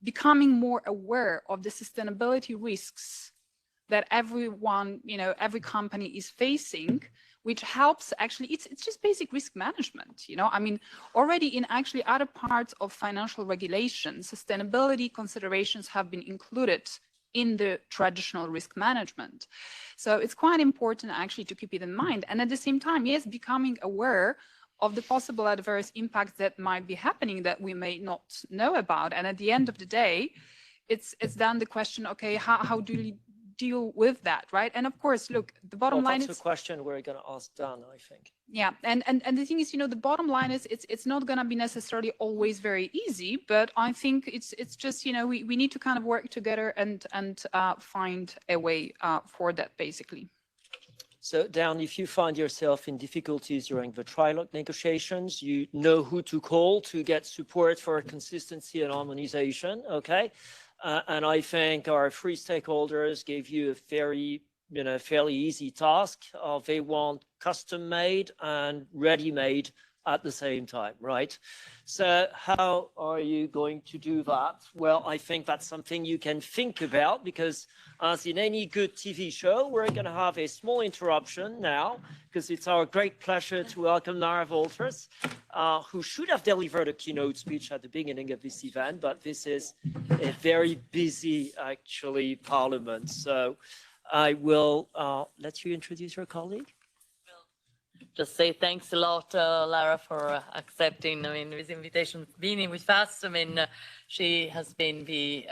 becoming more aware of the sustainability risks that everyone, you know, every company is facing, which helps actually, it's just basic risk management, you know. I mean, already in actually other parts of financial regulation, sustainability considerations have been included in the traditional risk management. So it's quite important actually to keep it in mind. And at the same time, yes, becoming aware of the possible adverse impacts that might be happening that we may not know about. And at the end of the day, it's then the question, okay, how do we deal with that, right? And of course, look, the bottom line is... That's a question we're going to ask Dan, I think. Yeah, and the thing is, you know, the bottom line is it's not going to be necessarily always very easy, but I think it's just, you know, we need to kind of work together and find a way for that, basically. So Dan, if you find yourself in difficulties during the trilogue negotiations, you know who to call to get support for consistency and harmonization, okay? And I think our three stakeholders gave you a very, you know, fairly easy task. They want custom made and ready made at the same time, right? So how are you going to do that? Well, I think that's something you can think about, because as in any good TV show, we're going to have a small interruption now, because it's our great pleasure to welcome Lara Wolters, who should have delivered a keynote speech at the beginning of this event, but this is a very busy, actually, parliament. So I will let you introduce your colleague. Just say thanks a lot, Lara, for accepting, this invitation, being with us. She has been the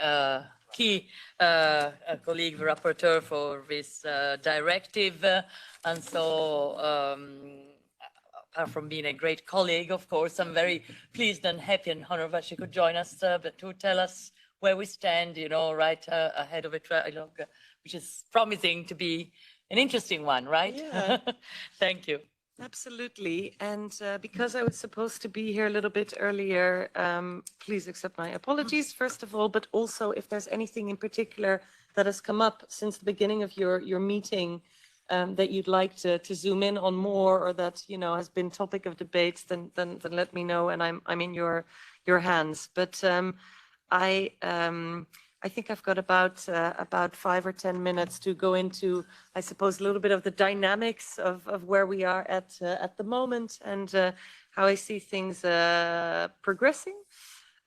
key colleague, the rapporteur for this directive. And so, apart from being a great colleague, of course, I'm very pleased and happy and honored that she could join us but to tell us where we stand, you know, right ahead of a trilogue, which is promising to be an interesting one, right? Yeah. Thank you. Absolutely. And because I was supposed to be here a little bit earlier, please accept my apologies, first of all, but also if there's anything in particular that has come up since the beginning of your meeting that you'd like to zoom in on more, or that, you know, has been topic of debates, then let me know, and I'm in your hands. But I think I've got about 5 or 10 minutes to go into, I suppose, a little bit of the dynamics of where we are at the moment, and how I see things progressing.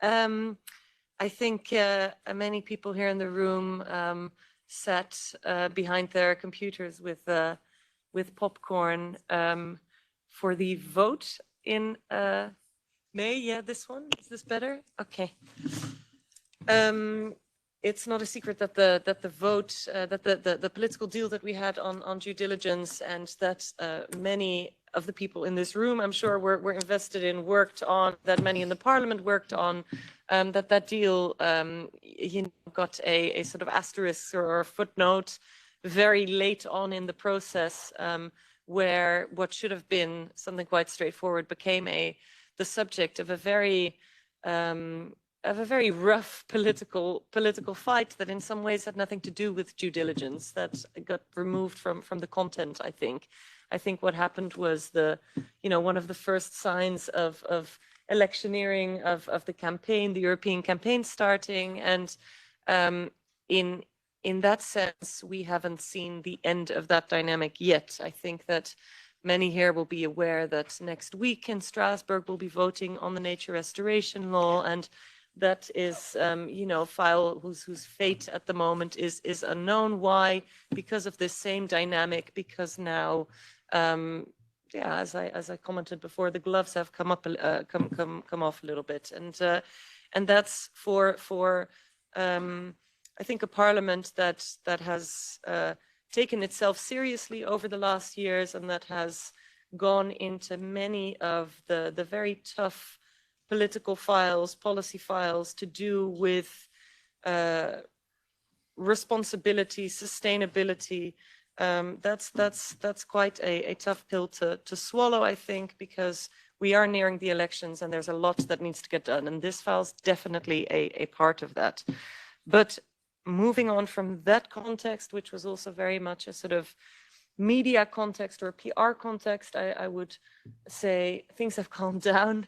I think many people here in the room sat behind their computers with popcorn for the vote in May. Yeah, this one, is this better? Okay. It's not a secret that the vote, that the political deal that we had on due diligence, and that many of the people in this room, I'm sure, were invested in, worked on, that many in the Parliament worked on, that deal got a sort of asterisk or a footnote very late on in the process, where what should have been something quite straightforward became the subject of a very rough political fight that in some ways had nothing to do with due diligence, that got removed from the content. I think what happened was one of the first signs of electioneering of the campaign, the European campaign starting, and in that sense we haven't seen the end of that dynamic yet. I think that many here will be aware that next week in Strasbourg we'll be voting on the nature restoration law, and that is, file whose fate at the moment is unknown. Why? Because of this same dynamic. Because now, as I commented before, the gloves have come off a little bit, and that's for I think a parliament that has taken itself seriously over the last years, and that has gone into many of the very tough political files, policy files to do with responsibility, sustainability. That's quite a tough pill to swallow, I think, because we are nearing the elections and there's a lot that needs to get done, and this file's definitely a part of that. But moving on from that context, which was also very much a sort of media context or PR context, I would say things have calmed down.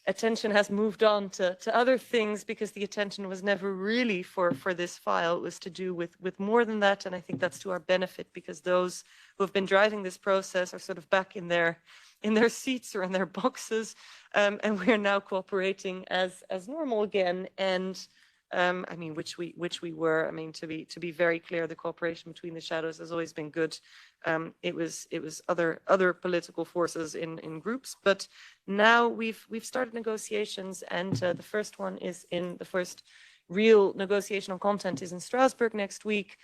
attention has moved on to other things, because the attention was never really for this file. It was to do with more than that. And I think that's to our benefit, because those who have been driving this process are sort of back in their seats or in their boxes, and we are now cooperating as normal again. And I mean, which we were. I mean, to be very clear, the cooperation between the shadows has always been good. It was other political forces in groups, but now we've started negotiations, and the first one is in the first real negotiation on content is in Strasbourg next week.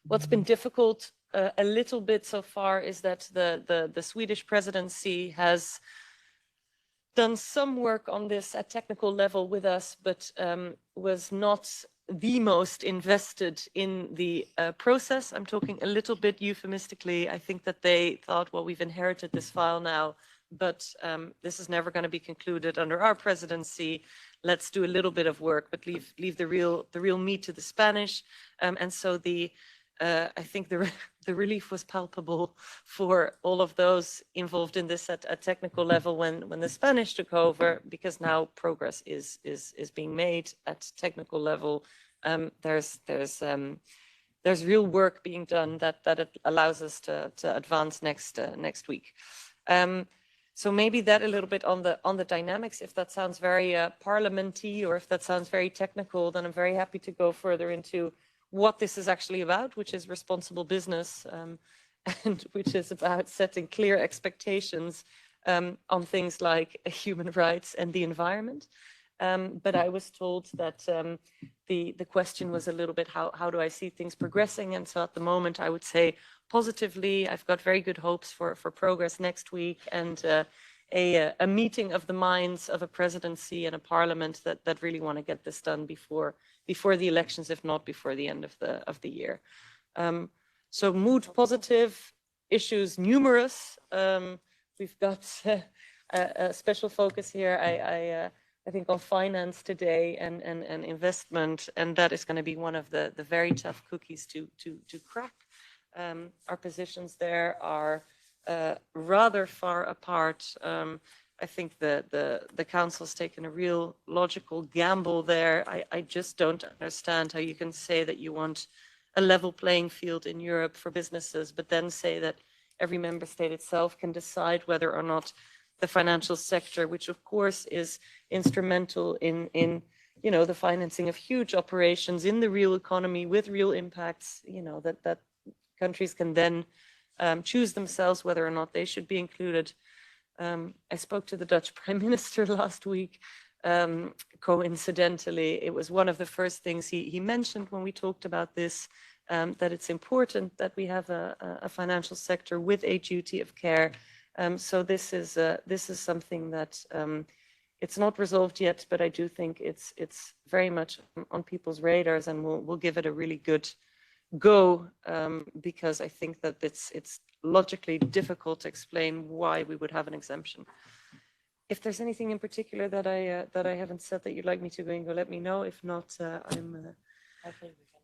What's been difficult a little bit so far is that the Swedish presidency has done some work on this at technical level with us, but was not the most invested in the process. I'm talking a little bit euphemistically. I think that they thought, well, we've inherited this file now, but this is never going to be concluded under our presidency. Let's do a little bit of work, but leave the real meat to the Spanish. And so I think the relief was palpable for all of those involved in this at technical level when the Spanish took over, because now progress is being made at technical level. There's real work being done that it allows us to advance next week. So maybe that a little bit on the dynamics. If that sounds very parliamentary, or if that sounds very technical, then I'm very happy to go further into what this is actually about, which is responsible business, and which is about setting clear expectations on things like human rights and the environment. But I was told that the question was a little bit, how do I see things progressing? And so at the moment, I would say positively, I've got very good hopes for progress next week, and a meeting of the minds of a presidency and a parliament that really want to get this done before the elections, if not before the end of the year. So mood positive, issues numerous. We've got a special focus here, I think, on finance today and investment, and that is going to be one of the very tough cookies to crack. Our positions there are rather far apart. I think the council's taken a real logical gamble there. I just don't understand how you can say that you want a level playing field in Europe for businesses, but then say that every member state itself can decide whether or not the financial sector, which of course is instrumental in the financing of huge operations in the real economy with real impacts, that countries can then choose themselves whether or not they should be included. I spoke to the Dutch Prime Minister last week. Coincidentally, it was one of the first things he mentioned when we talked about this, that it's important that we have a financial sector with a duty of care. So this is something that it's not resolved yet, but I do think it's very much on people's radars, and we'll give it a really good go, because I think that it's logically difficult to explain why we would have an exemption. If there's anything in particular that I haven't said that you'd like me to go, let me know. If not, I think we can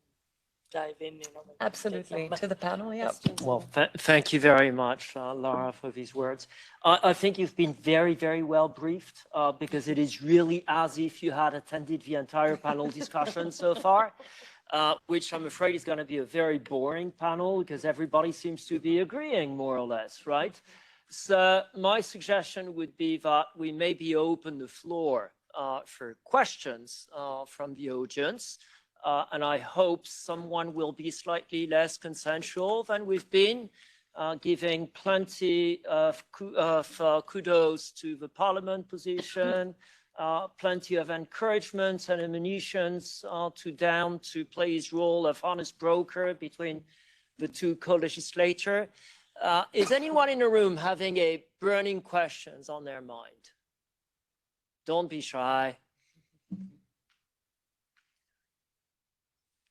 dive in. Absolutely, to the panel. Yeah. Well, thank you very much, Lara, for these words. I think you've been very, very well briefed, because it is really as if you had attended the entire panel discussion so far. Which I'm afraid is going to be a very boring panel, because everybody seems to be agreeing more or less, right? So my suggestion would be that we maybe open the floor for questions from the audience. And I hope someone will be slightly less consensual than we've been, giving plenty of kudos to the Parliament position, plenty of encouragement and admonitions to Down to play his role of honest broker between the two co-legislators. Is anyone in the room having a burning questions on their mind? Don't be shy.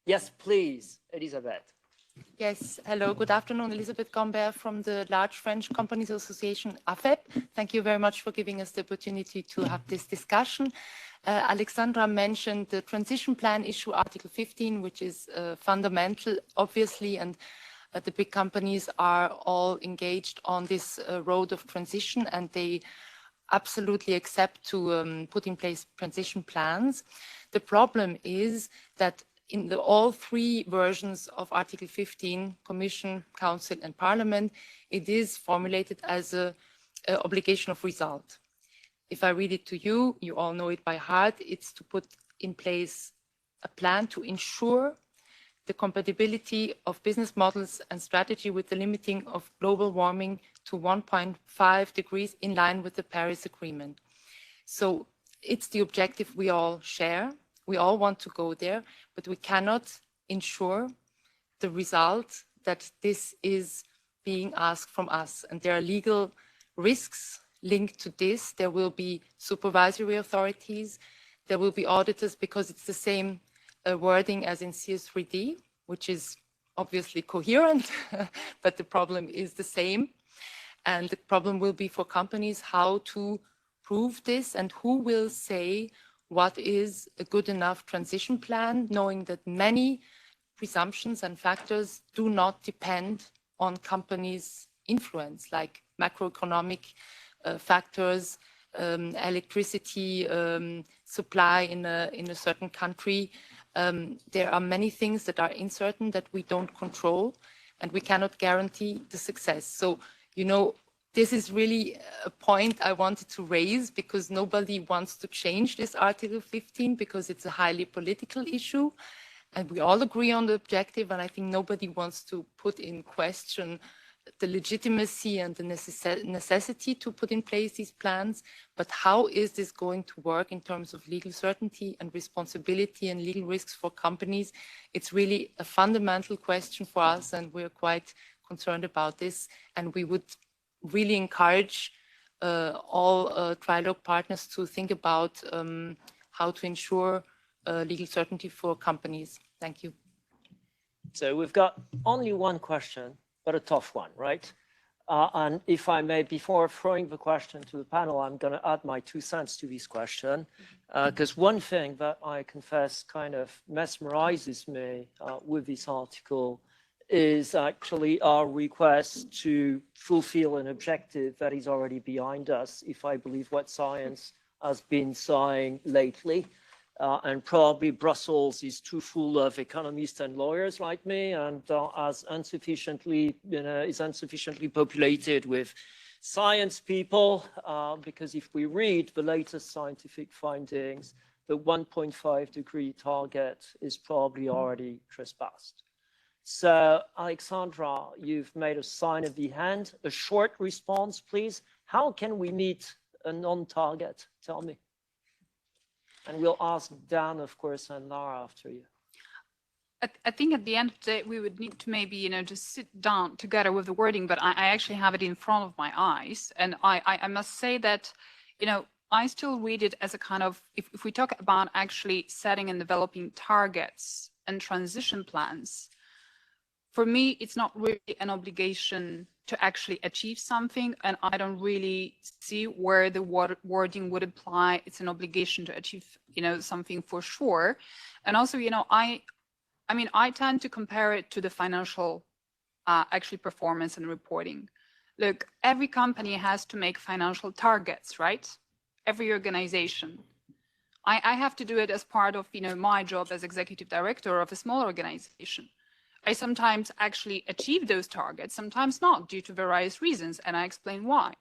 Yes, please, Elisabeth. Yes, hello, good afternoon. Elisabeth Gambert from the Large French Companies Association, AFEP. Thank you very much for giving us the opportunity to have this discussion. Alexandra mentioned the transition plan issue, Article 15, which is fundamental, obviously, and the big companies are all engaged on this road of transition, and they absolutely accept to put in place transition plans. The problem is that in all three versions of Article 15, Commission, Council and Parliament, it is formulated as an obligation of result. If I read it to you, you all know it by heart, it's to put in place a plan to ensure the compatibility of business models and strategy with the limiting of global warming to 1.5 degrees in line with the Paris Agreement. So it's the objective we all share. We all want to go there, but we cannot ensure the result that this is being asked from us. And there are legal risks linked to this. There will be supervisory authorities. There will be auditors because it's the same wording as in CS3D, which is obviously coherent, but the problem is the same. And the problem will be for companies how to prove this and who will say what is a good enough transition plan, knowing that many presumptions and factors do not depend on companies' influence, like macroeconomic factors, electricity supply in a certain country. There are many things that are uncertain that we don't control, and we cannot guarantee the success. So, you know, this is really a point I wanted to raise because nobody wants to change this Article 15 because it's a highly political issue. And we all agree on the objective, and I think nobody wants to put in question the legitimacy and the necessity to put in place these plans. But how is this going to work in terms of legal certainty and responsibility and legal risks for companies? It's really a fundamental question for us, and we're quite concerned about this. And we would really encourage all trilogue partners to think about how to ensure legal certainty for companies. Thank you. So we've got only one question, but a tough one, right? And if I may, before throwing the question to the panel, I'm going to add my 2 cents to this question, because one thing that I confess kind of mesmerizes me with this article is actually our request to fulfill an objective that is already behind us, if I believe what science has been saying lately. And probably Brussels is too full of economists and lawyers like me, and is insufficiently populated with science people, because if we read the latest scientific findings, the 1.5 degree target is probably already trespassed. So, Alexandra, you've made a sign of the hand. A short response, please. How can we meet a non-target? Tell me. And we'll ask Dan, of course, and Lara after you. I think at the end of the day, we would need to maybe, just sit down together with the wording, but I actually have it in front of my eyes. And I must say that, I still read it as a kind of, if we talk about actually setting and developing targets and transition plans, for me, it's not really an obligation to actually achieve something, and I don't really see where the wording would apply. It's an obligation to achieve, something for sure. And also, I tend to compare it to the financial actually performance and reporting. Look, every company has to make financial targets, right? Every organization. I have to do it as part of, my job as executive director of a small organization. I sometimes actually achieve those targets, sometimes not, due to various reasons, and I explain why.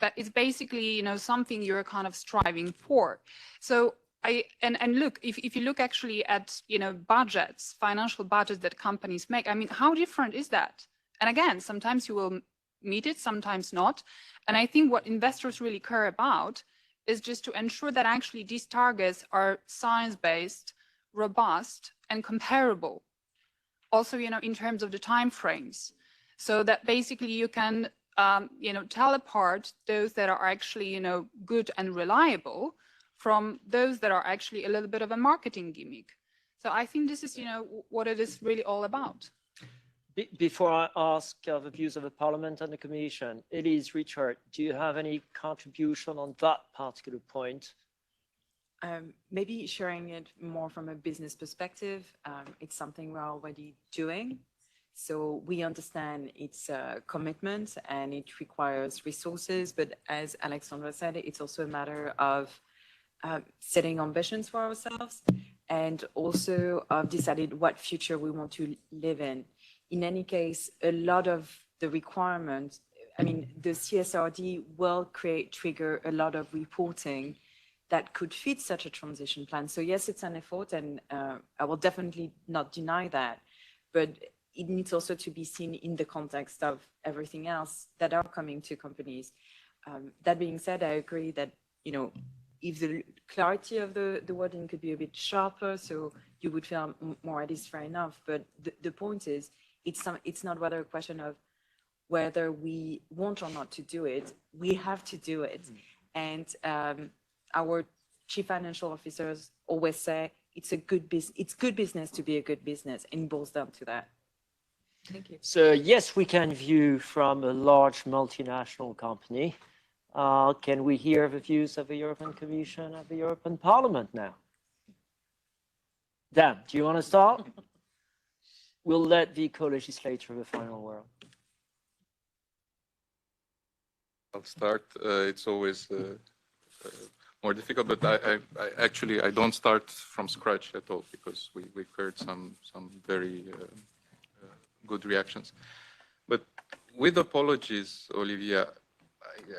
But it's basically, something you're kind of striving for. So look, if you look actually at, budgets, financial budgets that companies make, how different is that? And again, sometimes you will meet it, sometimes not. And I think what investors really care about is just to ensure that actually these targets are science-based, robust, and comparable. Also, in terms of the timeframes, so that basically you can, tell apart those that are actually, good and reliable from those that are actually a little bit of a marketing gimmick. So I think this is, what it is really all about. Before I ask the views of the Parliament and the Commission, Elise, Richard, do you have any contribution on that particular point? Maybe sharing it more from a business perspective. It's something we're already doing. So we understand its commitment and it requires resources, but as Alexandra said, it's also a matter of setting ambitions for ourselves and also of deciding what future we want to live in. In any case, a lot of the requirements, I mean, the CSRD will trigger a lot of reporting that could fit such a transition plan. So yes, it's an effort, and I will definitely not deny that, but it needs also to be seen in the context of everything else that are coming to companies. That being said, I agree that, you know, if the clarity of the wording could be a bit sharper, so you would feel more at ease, fair enough. But the point is, it's not whether a question of whether we want or not to do it. We have to do it. And our chief financial officers always say it's good business to be a good business, and it boils down to that. Thank you. So yes, we can view from a large multinational company. Can we hear the views of the European Commission and the European Parliament now? Dan, do you want to start? We'll let the co-legislator have the final word. I'll start. It's always more difficult, but I don't start from scratch at all, because we've heard some very good reactions. But with apologies, Olivia,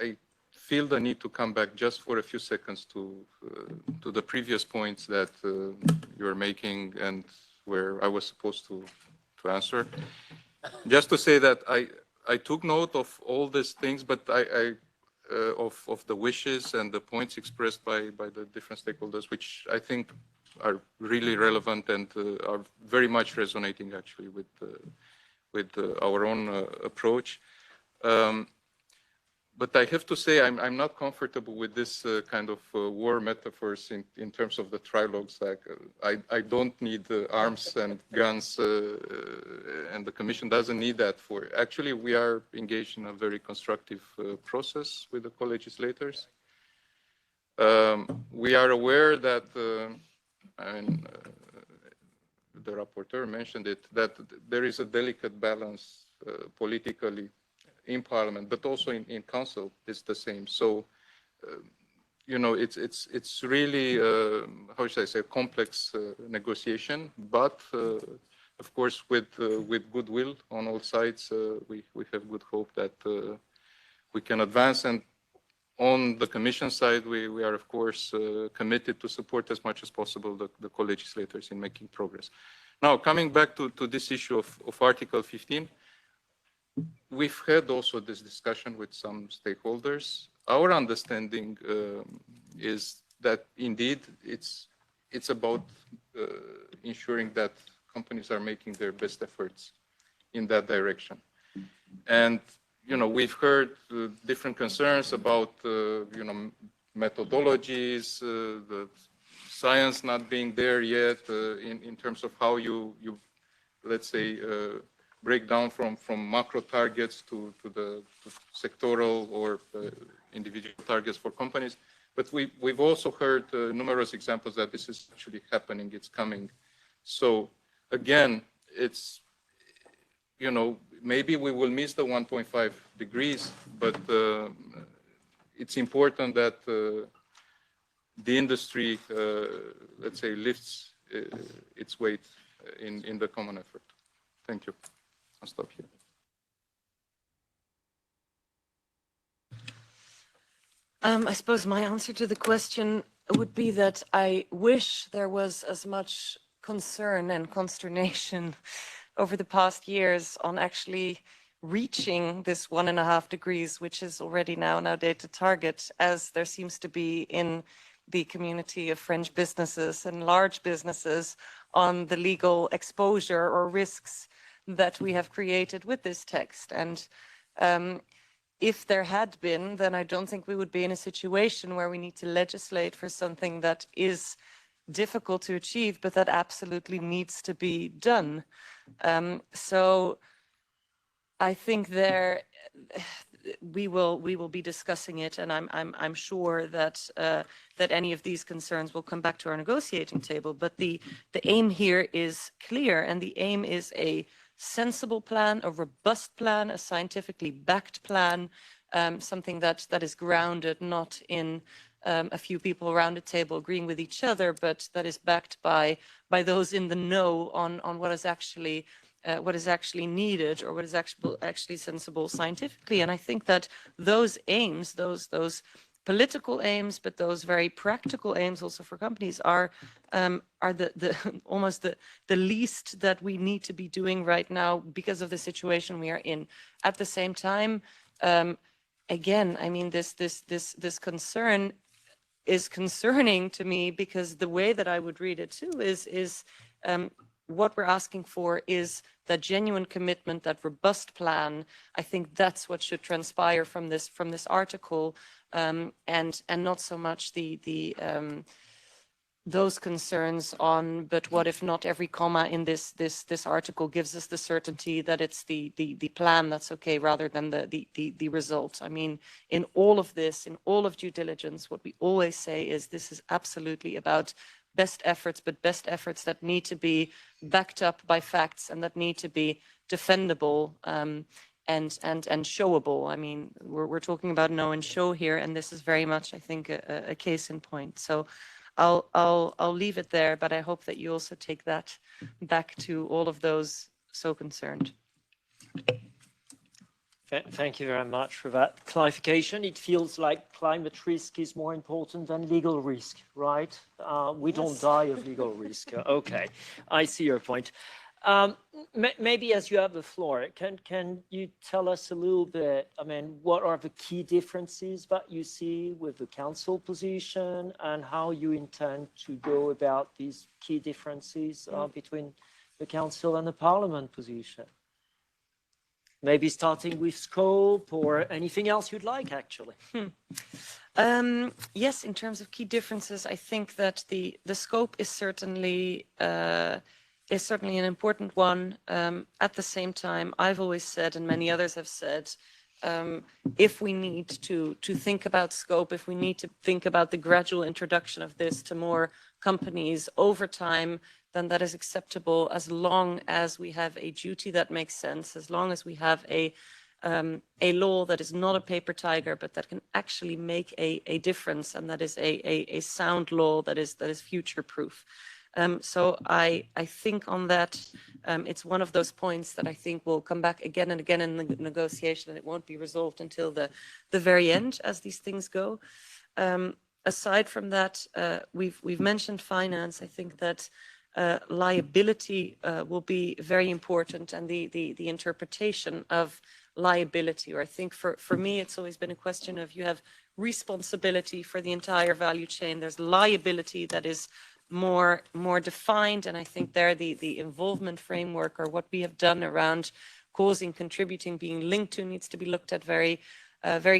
I feel the need to come back just for a few seconds to the previous points that you're making and where I was supposed to answer. Just to say that I took note of all these things, but of the wishes and the points expressed by the different stakeholders, which I think are really relevant and are very much resonating actually with our own approach. But I have to say I'm not comfortable with this kind of war metaphors in terms of the trilogues. Like I don't need arms and guns, and the Commission doesn't need that for. Actually, we are engaged in a very constructive process with the co-legislators. We are aware that, and the rapporteur mentioned it, that there is a delicate balance politically in Parliament, but also in Council, it's the same. So, you know, it's really, how should I say, a complex negotiation, but of course, with goodwill on all sides, we have good hope that we can advance. And on the Commission side, we are, of course, committed to support as much as possible the co-legislators in making progress. Now, coming back to this issue of Article 15, we've had also this discussion with some stakeholders. Our understanding is that indeed it's about ensuring that companies are making their best efforts in that direction. And you know, we've heard different concerns about you know, methodologies, the science not being there yet in terms of how you let's say break down from macro targets to the sectoral or individual targets for companies. But we've also heard numerous examples that this is actually happening, it's coming. So again, it's, you know, maybe we will miss the 1.5 degrees, but it's important that the industry, let's say, lifts its weight in the common effort. Thank you. I'll stop here. I suppose my answer to the question would be that I wish there was as much concern and consternation over the past years on actually reaching this 1.5 degrees, which is already now an outdated target, as there seems to be in the community of French businesses and large businesses on the legal exposure or risks that we have created with this text. And if there had been, then I don't think we would be in a situation where we need to legislate for something that is difficult to achieve, but that absolutely needs to be done. So I think we will be discussing it, and I'm sure that that any of these concerns will come back to our negotiating table. But the aim here is clear, and the aim is a sensible plan, a robust plan, a scientifically backed plan, something that is grounded not in a few people around a table agreeing with each other, but that is backed by those in the know on what is actually needed, or what is actually sensible scientifically. And I think that those aims, those political aims, but those very practical aims also for companies are the almost the least that we need to be doing right now because of the situation we are in. At the same time, again, I mean, this concern is concerning to me, because the way that I would read it too is what we're asking for is that genuine commitment, that robust plan. I think that's what should transpire from this article, and not so much those concerns on, but what if not every comma in this article gives us the certainty that it's the plan that's okay, rather than the result. I mean, in all of this, in all of due diligence, what we always say is this is absolutely about best efforts, but best efforts that need to be backed up by facts and that need to be defendable and showable. I mean, we're talking about know and show here, and this is very much, I think, a case in point. So I'll leave it there, but I hope that you also take that back to all of those so concerned. Thank you very much for that clarification. It feels like climate risk is more important than legal risk, right? We don't die of legal risk. Okay, I see your point. Maybe as you have the floor, can you tell us a little bit, I mean, what are the key differences that you see with the council position, and how you intend to go about these key differences between the council and the parliament position? Maybe starting with scope, or anything else you'd like, actually. Yes, in terms of key differences, I think that the scope is certainly an important one. At the same time, I've always said, and many others have said, if we need to think about scope, if we need to think about the gradual introduction of this to more companies over time, then that is acceptable, as long as we have a duty that makes sense, as long as we have a law that is not a paper tiger, but that can actually make a difference, and that is a sound law that is future proof. So I think on that, it's one of those points that I think will come back again and again in the negotiation, and it won't be resolved until the very end, as these things go. Aside from that, we've mentioned finance. I think that liability will be very important, and the interpretation of liability, or I think for me, it's always been a question of, you have responsibility for the entire value chain. There's liability that is more defined, and I think there the involvement framework, or what we have done around causing, contributing, being linked to, needs to be looked at very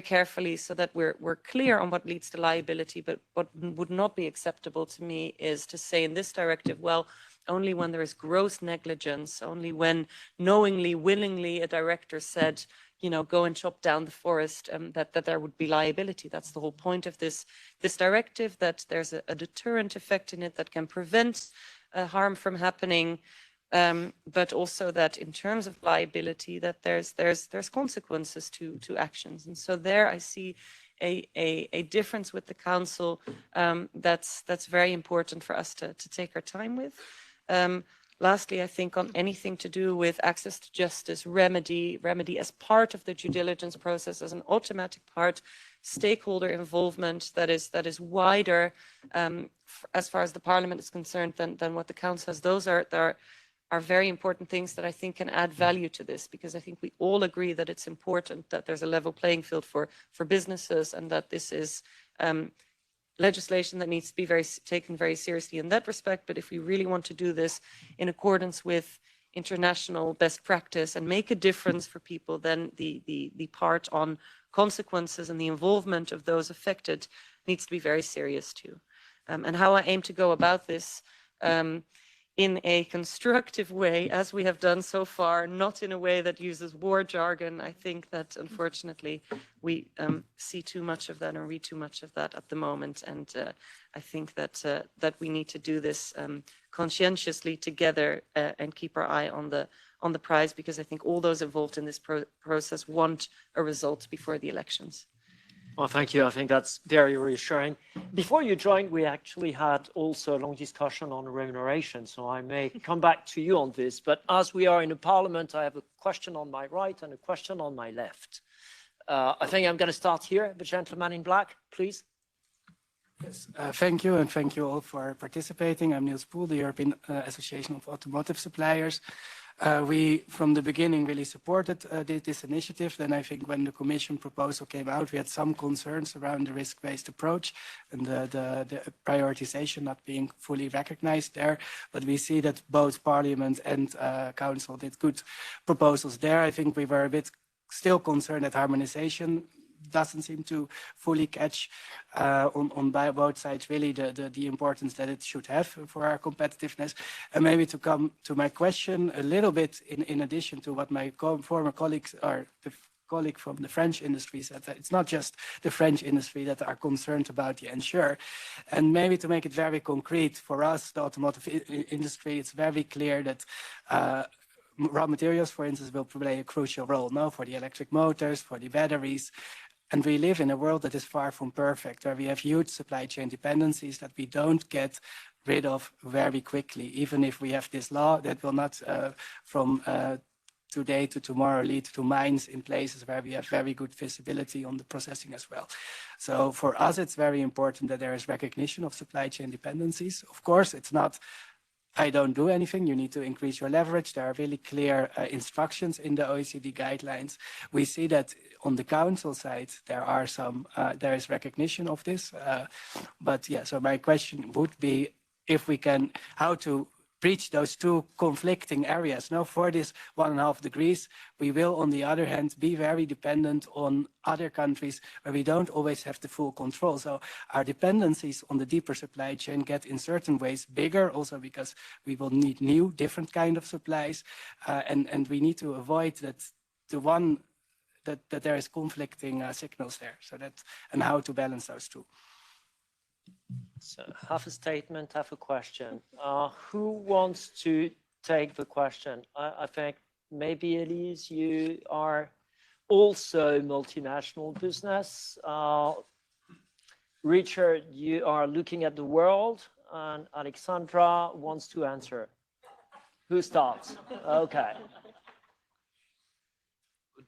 carefully, so that we're clear on what leads to liability. But what would not be acceptable to me is to say in this directive, well, only when there is gross negligence, only when knowingly, willingly a director said, go and chop down the forest, that there would be liability. That's the whole point of this directive, that there's a deterrent effect in it that can prevent harm from happening. But also that in terms of liability, that there's consequences to actions. And so there I see a difference with the council that's very important for us to take our time with. Lastly, I think on anything to do with access to justice, remedy as part of the due diligence process, as an automatic part, stakeholder involvement that is wider as far as the Parliament is concerned than what the Council has. Those are very important things that I think can add value to this, because I think we all agree that it's important that there's a level playing field for businesses, and that this is legislation that needs to be taken very seriously in that respect. But if we really want to do this in accordance with international best practice and make a difference for people, then the part on consequences and the involvement of those affected needs to be very serious too. And how I aim to go about this in a constructive way, as we have done so far, not in a way that uses war jargon. I think that unfortunately we see too much of that and read too much of that at the moment. And I think that we need to do this conscientiously together and keep our eye on on the prize, because I think all those involved in this process want a result before the elections. Well, thank you. I think that's very reassuring. Before you joined, we actually had also a long discussion on remuneration, so I may come back to you on this. But as we are in a parliament, I have a question on my right and a question on my left. I think I'm going to start here. The gentleman in black, please. Yes, thank you, and thank you all for participating. I'm Niels Poel, the European Association of Automotive Suppliers. We, from the beginning, really supported this initiative. Then I think when the Commission proposal came out, we had some concerns around the risk-based approach and the prioritization not being fully recognized there. But we see that both Parliament and Council did good proposals there. I think we were a bit still concerned that harmonization doesn't seem to fully catch on both sides really the importance that it should have for our competitiveness. And maybe to come to my question a little bit in addition to what my former colleagues or the colleague from the French industry said, that it's not just the French industry that are concerned about the ensure. And maybe to make it very concrete for us, the automotive industry, it's very clear that raw materials, for instance, will play a crucial role now for the electric motors, for the batteries. And we live in a world that is far from perfect, where we have huge supply chain dependencies that we don't get rid of very quickly. Even if we have this law, that will not from today to tomorrow lead to mines in places where we have very good visibility on the processing as well. So for us, it's very important that there is recognition of supply chain dependencies. Of course, it's not I don't do anything, you need to increase your leverage. There are really clear instructions in the OECD guidelines. We see that on the council side, there is recognition of this. But yeah, so my question would be if we can, how to breach those two conflicting areas. Now, for this 1.5 degrees, we will, on the other hand, be very dependent on other countries where we don't always have the full control. So our dependencies on the deeper supply chain get in certain ways bigger, also because we will need new, different kind of supplies. And we need to avoid that that there is conflicting signals there. So that, and how to balance those two. So half a statement, half a question. Who wants to take the question? I think maybe Elise, you are also multinational business. Richard, you are looking at the world, and Alexandra wants to answer. Who starts? Okay.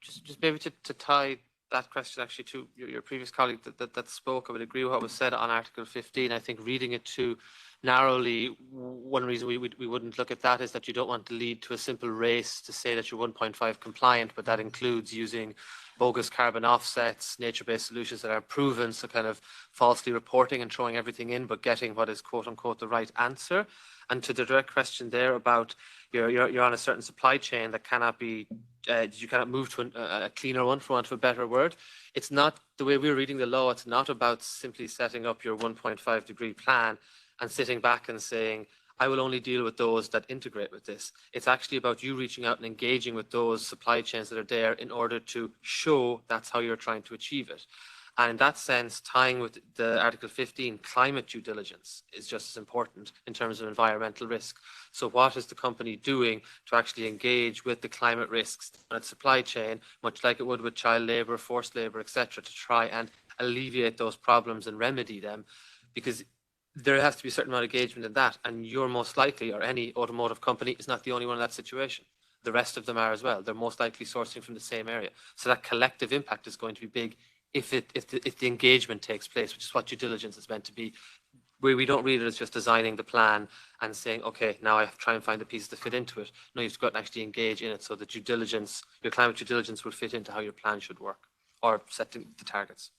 Just maybe to tie that question actually to your previous colleague that spoke, I would agree with what was said on Article 15. I think reading it too narrowly, one reason we wouldn't look at that is that you don't want to lead to a simple race to say that you're 1.5 compliant, but that includes using bogus carbon offsets, nature-based solutions that are proven, so kind of falsely reporting and throwing everything in, but getting what is quote unquote the right answer. And to the direct question there about you're on a certain supply chain that cannot be, you cannot move to a cleaner one, for want of a better word. It's not, the way we're reading the law, it's not about simply setting up your 1.5 degree plan and sitting back and saying, I will only deal with those that integrate with this. It's actually about you reaching out and engaging with those supply chains that are there in order to show that's how you're trying to achieve it. And in that sense, tying with the Article 15, climate due diligence is just as important in terms of environmental risk. So what is the company doing to actually engage with the climate risks on its supply chain, much like it would with child labour, forced labour, etc., to try and alleviate those problems and remedy them? Because there has to be a certain amount of engagement in that. And you're most likely, or any automotive company, is not the only one in that situation. The rest of them are as well. They're most likely sourcing from the same area. So that collective impact is going to be big if the engagement takes place, which is what due diligence is meant to be. We don't read it as just designing the plan and saying, okay, now I have to try and find the pieces to fit into it. No, you have to go out and actually engage in it, so that due diligence, your climate due diligence, will fit into how your plan should work, or setting the targets.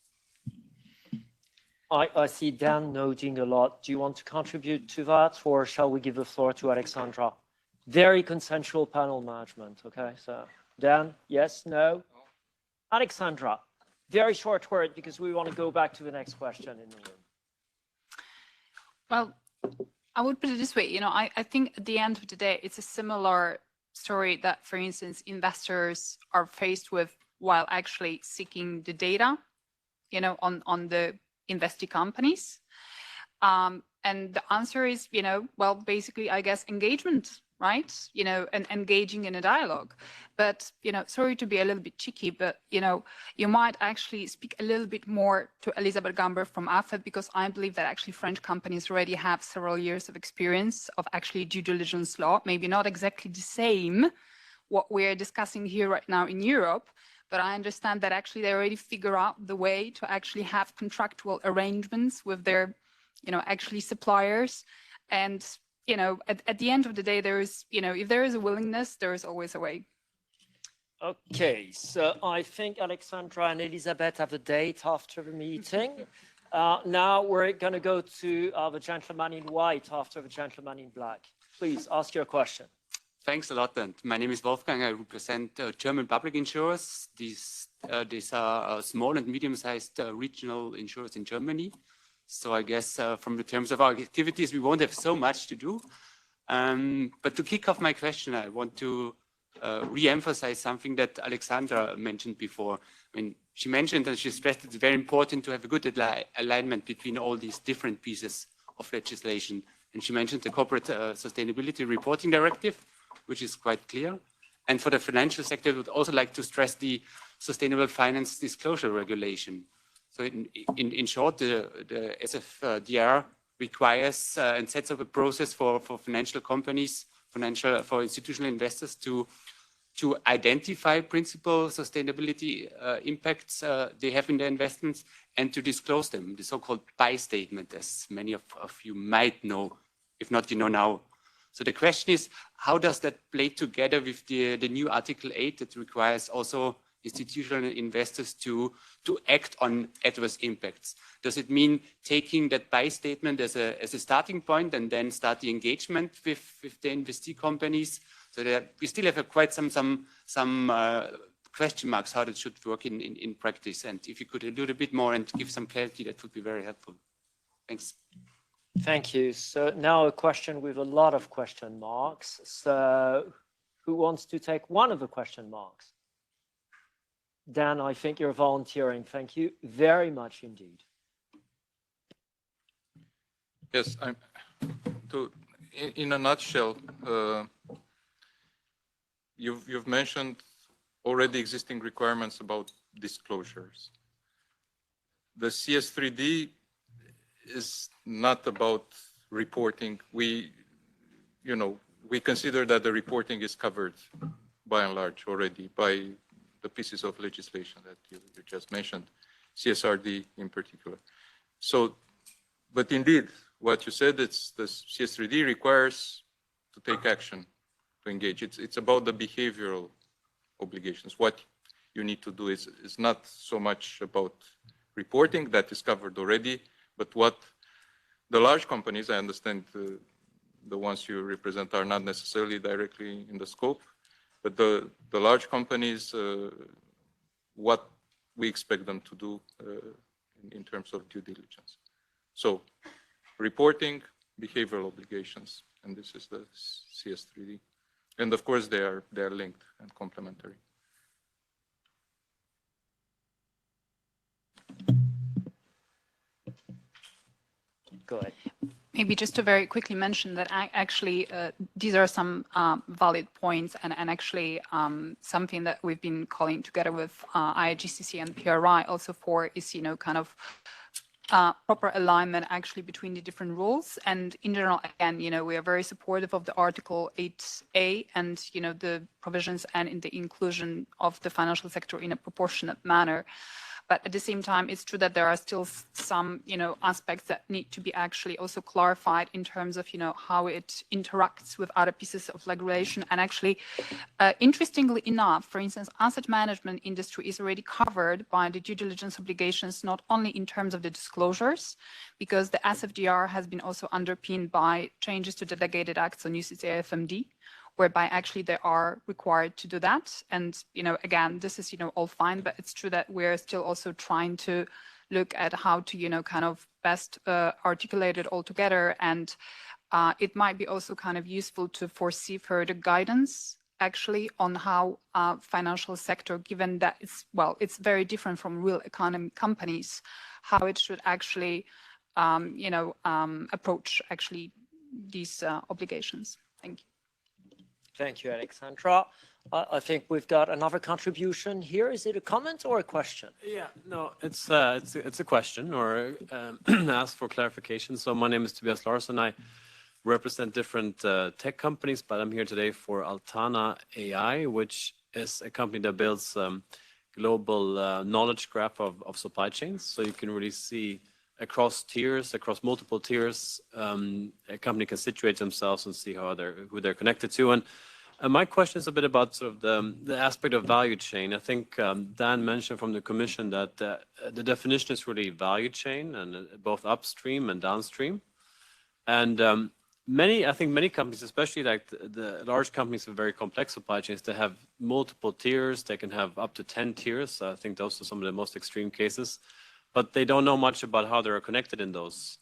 I see Dan noting a lot. Do you want to contribute to that, or shall we give the floor to Alexandra? Very consensual panel management, okay? So Dan, yes, no? Alexandra, very short word, because we want to go back to the next question in the room. Well, I would put it this way, I think at the end of the day, it's a similar story that, for instance, investors are faced with while actually seeking the data, on the investee companies. And the answer is, well, basically, I guess, engagement right? You know, and engaging in a dialogue. But, you know, sorry to be a little bit cheeky, but, you know, you might actually speak a little bit more to Elisabeth Gamber from AFEP, because I believe that actually French companies already have several years of experience of actually due diligence law, maybe not exactly the same what we're discussing here right now in Europe, but I understand that actually they already figure out the way to actually have contractual arrangements with their, you know, actually suppliers. And, you know, at the end of the day, there is, you know, if there is a willingness, there is always a way. Okay, so I think Alexandra and Elisabeth have a date after the meeting. Now we're going to go to the gentleman in white after the gentleman in black. Please ask your question. Thanks a lot. And my name is Wolfgang. I represent German public insurers. These are small and medium-sized regional insurers in Germany. So I guess from the terms of our activities, we won't have so much to do. But to kick off my question, I want to re-emphasize something that Alexandra mentioned before. I mean, she mentioned and she stressed it's very important to have a good alignment between all these different pieces of legislation. And she mentioned the Corporate Sustainability Reporting Directive, which is quite clear. And for the financial sector, I would also like to stress the Sustainable Finance Disclosure Regulation. So in short, the SFDR requires and sets up a process for financial companies, for institutional investors to identify principal sustainability impacts they have in their investments and to disclose them, the so-called buy statement, as many of you might know. If not, you know now. So the question is, how does that play together with the new Article 8 that requires also institutional investors to act on adverse impacts? Does it mean taking that buy statement as a starting point and then start the engagement with the investee companies? So that we still have quite some question marks how that should work in practice. And if you could allude a bit more and give some clarity, that would be very helpful. Thanks. Thank you. So now a question with a lot of question marks. So who wants to take one of the question marks? Dan, I think you're volunteering. Thank you very much indeed. Yes, in a nutshell, you've mentioned already existing requirements about disclosures. The CS3D is not about reporting. We consider that the reporting is covered by and large already by the pieces of legislation that you just mentioned, CSRD in particular. So, but indeed, what you said, it's the CS3D requires to take action, to engage. It's about the behavioral obligations. What you need to do is not so much about reporting, that is covered already, but what the large companies, I understand the ones you represent are not necessarily directly in the scope, but the large companies, what we expect them to do in terms of due diligence. So reporting, behavioral obligations, and this is the CS3D. And of course, they are linked and complementary. Go ahead. Maybe just to very quickly mention that actually these are some valid points and actually something that we've been calling together with IIGCC and PRI also for is, you know, kind of proper alignment actually between the different rules. And in general, again, you know, we are very supportive of the Article 8A and, you know, the provisions and in the inclusion of the financial sector in a proportionate manner. But at the same time, it's true that there are still some, you know, aspects that need to be actually also clarified in terms of, you know, how it interacts with other pieces of regulation. And actually, interestingly enough, for instance, asset management industry is already covered by the due diligence obligations, not only in terms of the disclosures, because the SFDR has been also underpinned by changes to delegated acts on UCC AFMD, whereby actually they are required to do that. And, you know, again, this is, you know, all fine, but it's true that we're still also trying to look at how to, you know, kind of best articulate it all together. And it might be also kind of useful to foresee further guidance actually on how financial sector, given that it's, well, it's very different from real economy companies, how it should actually, you know, approach actually these obligations. Thank you. Thank you, Alexandra. I think we've got another contribution here. Is it a comment or a question? Yeah, no, it's a question or ask for clarification. So my name is Tobias Larsson. I represent different tech companies, but I'm here today for Altana AI, which is a company that builds global knowledge graph of supply chains. So you can really see across tiers, across multiple tiers, a company can situate themselves and see who they're connected to. And my question is a bit about sort of the aspect of value chain. I think Dan mentioned from the Commission that the definition is really value chain and both upstream and downstream. And I think many companies, especially like the large companies with very complex supply chains, they have multiple tiers. They can have up to 10 tiers. I think those are some of the most extreme cases. But they don't know much about how they're connected in those,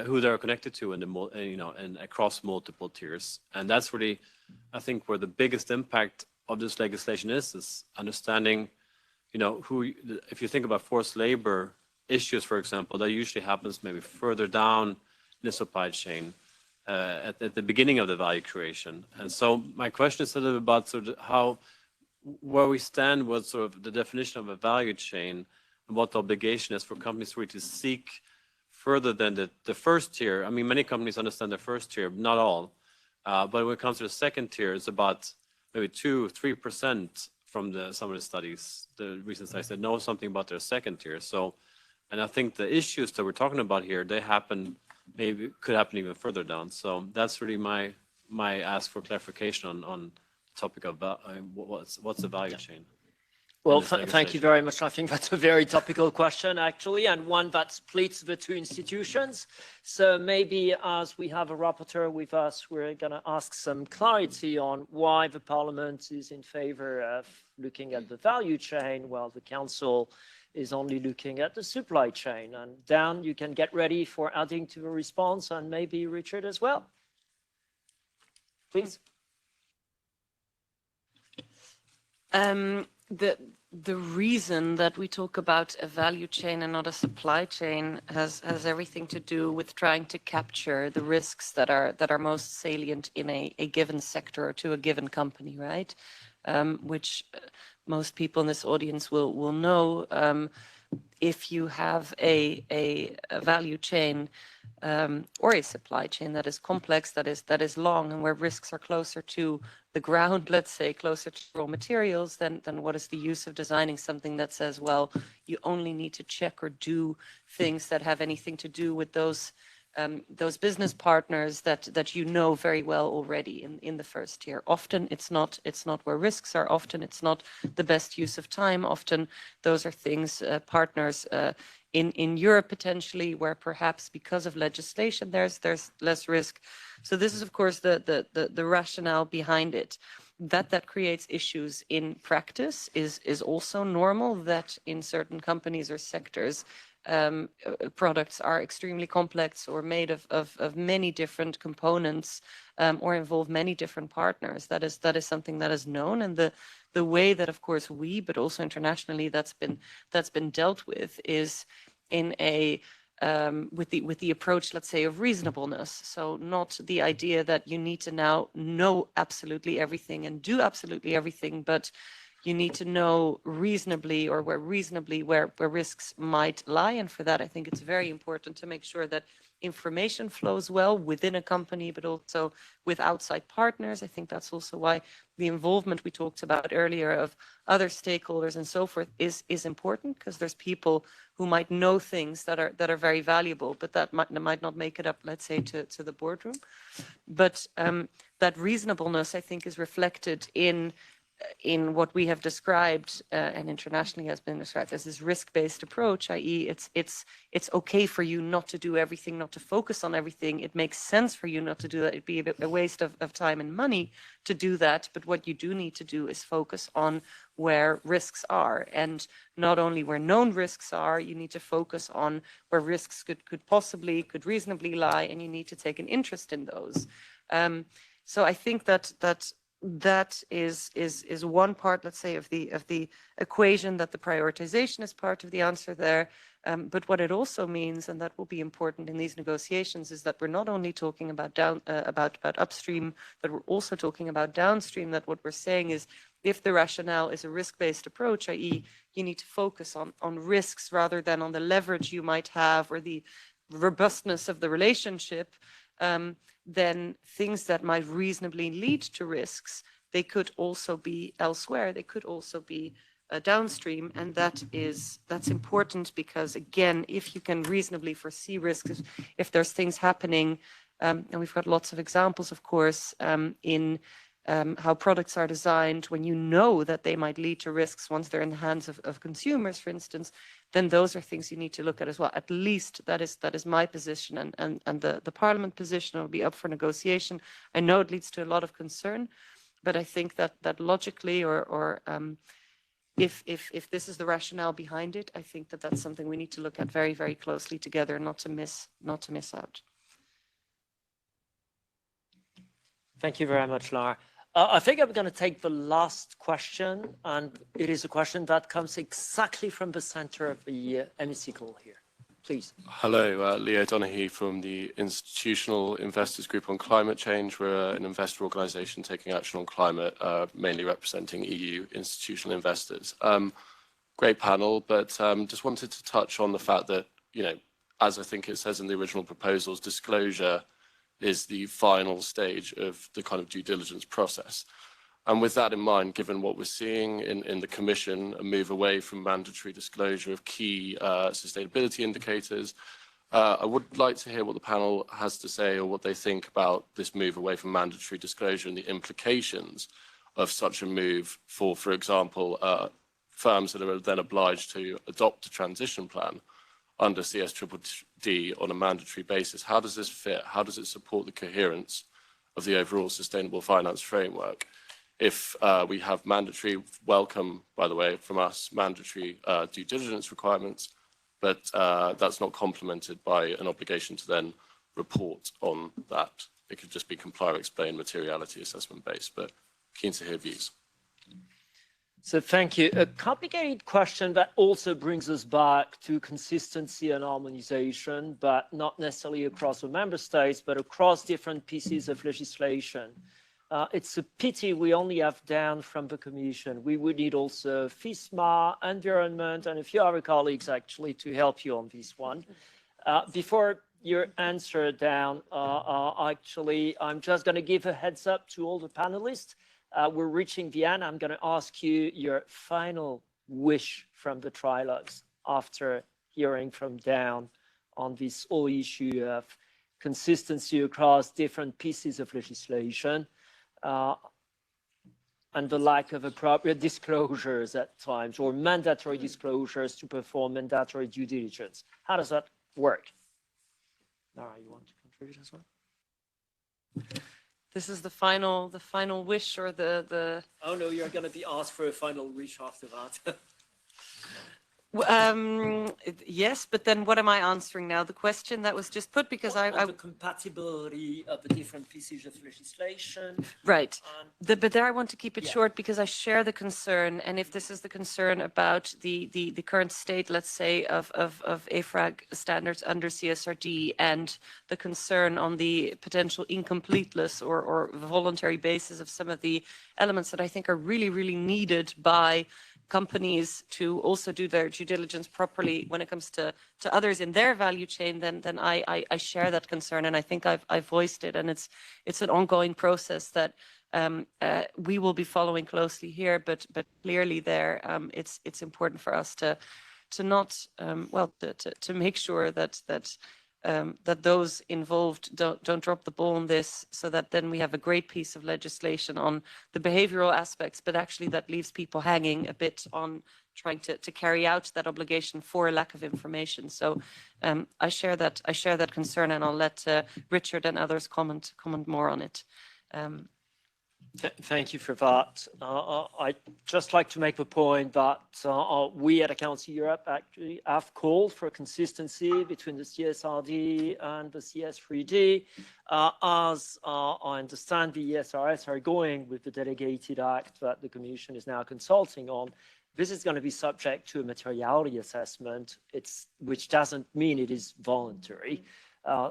who they're connected to, and across multiple tiers. And that's really, I think, where the biggest impact of this legislation is understanding, if you think about forced labor issues, for example, that usually happens maybe further down in the supply chain at the beginning of the value creation. And so my question is a little bit about sort of where we stand with sort of the definition of a value chain and what the obligation is for companies really to seek further than the first tier. I mean, many companies understand the first tier, not all. But when it comes to the second tier, it's about maybe 2-3% from some of the studies. The recent studies that know something about their second tier. And I think the issues that we're talking about here, could happen even further down. So that's really my ask for clarification on the topic of what's the value chain. Well, thank you very much. I think that's a very topical question, actually, and one that splits the two institutions. So maybe as we have a rapporteur with us, we're going to ask some clarity on why the Parliament is in favor of looking at the value chain while the Council is only looking at the supply chain. And Dan, you can get ready for adding to the response, and maybe Richard as well. Please. The reason that we talk about a value chain and not a supply chain has everything to do with trying to capture the risks that are most salient in a given sector or to a given company, right? Which most people in this audience will know. If you have a value chain or a supply chain that is complex, that is long, and where risks are closer to the ground, let's say, closer to raw materials, then what is the use of designing something that says, well, you only need to check or do things that have anything to do with those business partners that you know very well already in the first tier. Often it's not where risks are. Often it's not the best use of time. Often those are things, partners in Europe potentially, where perhaps because of legislation there's less risk. So this is of course the rationale behind it. That creates issues in practice is also normal, that in certain companies or sectors products are extremely complex or made of many different components or involve many different partners. That is something that is known, and the way that of course but also internationally that's been dealt with is in with the approach, let's say, of reasonableness. So not the idea that you need to now know absolutely everything and do absolutely everything, but you need to know reasonably, or where risks might lie. And for that, I think it's very important to make sure that information flows well within a company, but also with outside partners. I think that's also why the involvement we talked about earlier of other stakeholders and so forth is important, because there's people who might know things that are very valuable, but that might not make it up, let's say, to the boardroom. But that reasonableness, I think, is reflected in what we have described and internationally has been described as this risk-based approach, i.e. it's okay for you not to do everything, not to focus on everything. It makes sense for you not to do that. It'd be a waste of time and money to do that. But what you do need to do is focus on where risks are, and not only where known risks are, you need to focus on where risks could reasonably lie, and you need to take an interest in those. So I think that is one part, let's say, of the equation, that the prioritization is part of the answer there. But what it also means, and that will be important in these negotiations, is that we're not only talking about upstream, but we're also talking about downstream. That what we're saying is, if the rationale is a risk-based approach, i.e., you need to focus on risks rather than on the leverage you might have or the robustness of the relationship, then things that might reasonably lead to risks, they could also be elsewhere. They could also be downstream, and that's important because, again, if you can reasonably foresee risks, if there's things happening, and we've got lots of examples, of course, in how products are designed, when you know that they might lead to risks once they're in the hands of consumers, for instance, then those are things you need to look at as well. At least that is my position, and the Parliament position will be up for negotiation. I know it leads to a lot of concern, but I think that logically, or if this is the rationale behind it, I think that that's something we need to look at very, very closely together, not to miss out. Thank you very much, Lara. I think I'm going to take the last question, and it is a question that comes exactly from the center of the hemicycle here. Please. Hello, Leo Donaghy from the Institutional Investors Group on Climate Change. We're an investor organisation taking action on climate, mainly representing EU institutional investors. Great panel, but just wanted to touch on the fact that, as I think it says in the original proposals, disclosure is the final stage of the kind of due diligence process. And with that in mind, given what we're seeing in the Commission, a move away from mandatory disclosure of key sustainability indicators, I would like to hear what the panel has to say or what they think about this move away from mandatory disclosure and the implications of such a move for example, firms that are then obliged to adopt a transition plan under CSDDD on a mandatory basis. How does this fit? How does it support the coherence of the overall sustainable finance framework? If we have mandatory, welcome, by the way, from us, mandatory due diligence requirements, but that's not complemented by an obligation to then report on that. It could just be comply or explain, materiality assessment based, but keen to hear views. So thank you. A complicated question that also brings us back to consistency and harmonization, but not necessarily across the member states, but across different pieces of legislation. It's a pity we only have down from the Commission. We would need also FISMA, Environment, and a few other colleagues actually to help you on this one. Before your answer down, actually, I'm just going to give a heads up to all the panelists. We're reaching the end. I'm going to ask you your final wish from the trilogues after hearing from down on this whole issue of consistency across different pieces of legislation and the lack of appropriate disclosures at times or mandatory disclosures to perform mandatory due diligence. How does that work? Lara, you want to contribute as well? This is the final wish, or the. Oh no, you're going to be asked for a final wish after that. Yes, but then what am I answering now? The question that was just put, because I the compatibility of the different pieces of legislation. Right. But there I want to keep it short because I share the concern. And if this is the concern about the current state, let's say, of AFRAG standards under CSRD and the concern on the potential incompleteness or voluntary basis of some of the elements that I think are really, really needed by companies to also do their due diligence properly when it comes to others in their value chain, then I share that concern, and I think I've voiced it, and it's an ongoing process that we will be following closely here, but clearly there it's important for us to not to make sure that those involved don't drop the ball on this, so that then we have a great piece of legislation on the behavioral aspects, but actually that leaves people hanging a bit on trying to carry out that obligation for a lack of information. So I share that concern, and I'll let Richard and others comment more on it. Thank you for that. I'd just like to make the point that we at Accountancy Europe actually have called for consistency between the CSRD and the CS3D. As I understand, the ESRS are going with the delegated act that the Commission is now consulting on. This is going to be subject to a materiality assessment, which doesn't mean it is voluntary.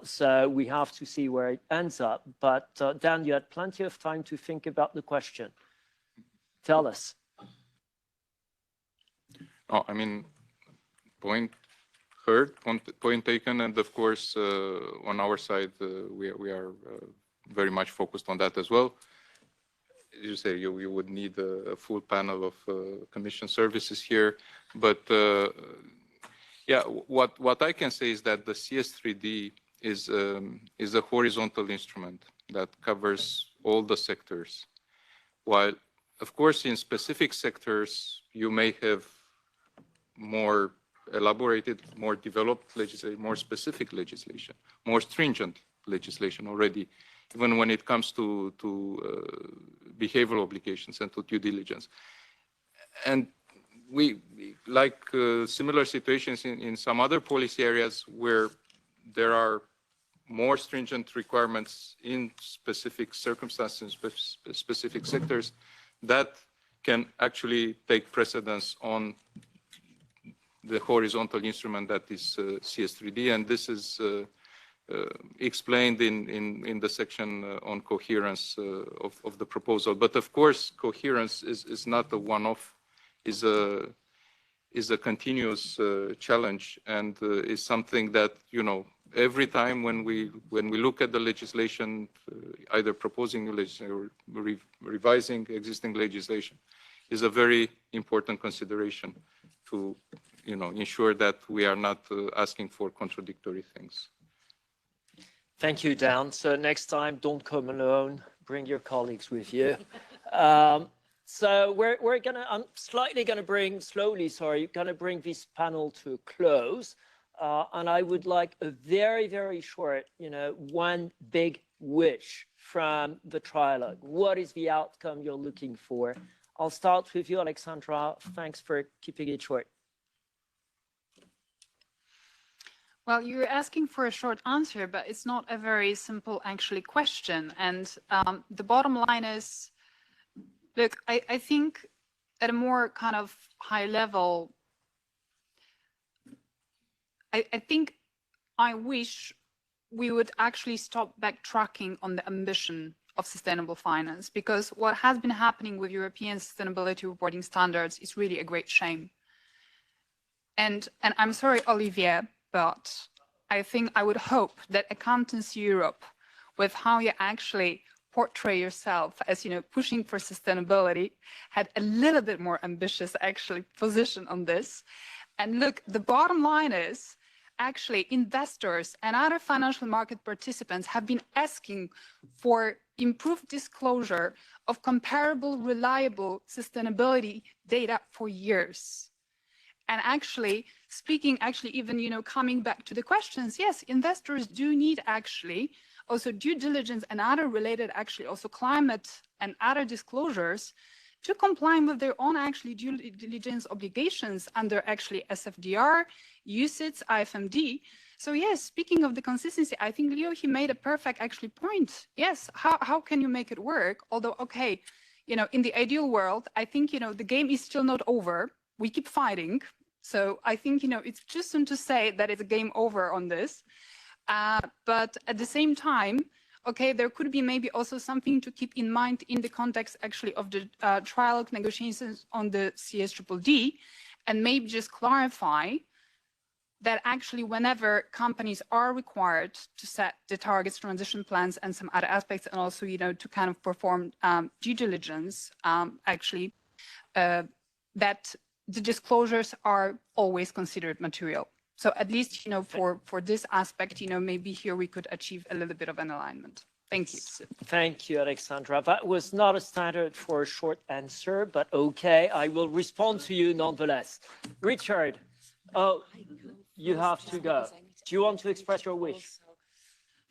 So we have to see where it ends up. But Dan, you had plenty of time to think about the question. Tell us. Oh, I mean, point heard, point taken, and of course, on our side, we are very much focused on that as well. You say you would need a full panel of Commission services here, but yeah, what I can say is that the CS3D is a horizontal instrument that covers all the sectors. While, of course, in specific sectors, you may have more elaborated, more developed legislation, more specific legislation, more stringent legislation already, even when it comes to behavioral obligations and to due diligence. And we like similar situations in some other policy areas where there are more stringent requirements in specific circumstances, specific sectors, that can actually take precedence on the horizontal instrument that is CS3D, and this is explained in the section on coherence of the proposal. But of course, coherence is not a one-off, is a continuous challenge, and is something that, you know, every time when we look at the legislation, either proposing new legislation or revising existing legislation, is a very important consideration to, you know, ensure that we are not asking for contradictory things. Thank you, Dan. So next time, don't come alone. Bring your colleagues with you. So we're gonna, I'm slowly gonna bring this panel to a close. And I would like a very, very short, you know, one big wish from the trilogue. What is the outcome you're looking for? I'll start with you, Alexandra. Thanks for keeping it short. Well, you're asking for a short answer, but it's not a very simple, actually, question. And the bottom line is, look, I think at a more kind of high level, I think I wish we would actually stop backtracking on the ambition of sustainable finance, because what has been happening with European sustainability reporting standards is really a great shame. And I'm sorry, Olivier, but I think I would hope that Accountancy Europe, with how you actually portray yourself as, you know, pushing for sustainability, had a little bit more ambitious actually position on this. And look, the bottom line is, actually, investors and other financial market participants have been asking for improved disclosure of comparable, reliable sustainability data for years. And actually, speaking actually even, you know, coming back to the questions, yes, investors do need actually also due diligence and other related actually also climate and other disclosures to comply with their own actually due diligence obligations under actually SFDR, UCITS, IFMD. So yes, speaking of the consistency, I think Leo, he made a perfect actually point. Yes, how can you make it work? Although, okay, you know, in the ideal world, I think, you know, the game is still not over. We keep fighting. So I think, you know, it's too soon to say that it's a game over on this. But at the same time, okay, there could be maybe also something to keep in mind in the context actually of the trilogue negotiations on the CSDDD, and maybe just clarify that actually whenever companies are required to set the targets, transition plans, and some other aspects, and also, you know, to kind of perform due diligence, actually, that the disclosures are always considered material. So at least, you know, for this aspect, you know, maybe here we could achieve a little bit of an alignment. Thank you. Thank you, Alexandra. That was not a standard for a short answer, but okay, I will respond to you nonetheless. Richard, oh, you have to go. Do you want to express your wish?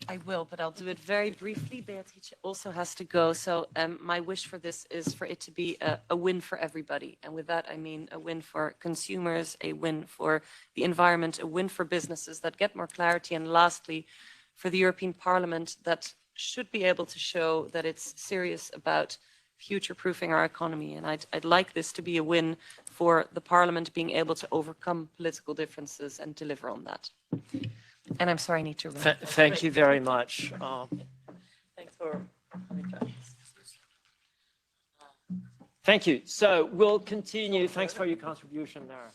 I will, but I'll do it very briefly. Beatrice also has to go. So my wish for this is for it to be a win for everybody. And with that, I mean a win for consumers, a win for the environment, a win for businesses that get more clarity. And lastly, for the European Parliament that should be able to show that it's serious about future-proofing our economy. And I'd like this to be a win for the Parliament being able to overcome political differences and deliver on that. And I'm sorry, I need to run. Thank you very much. Thanks for Thank you. So we'll continue. Thanks for your contribution there.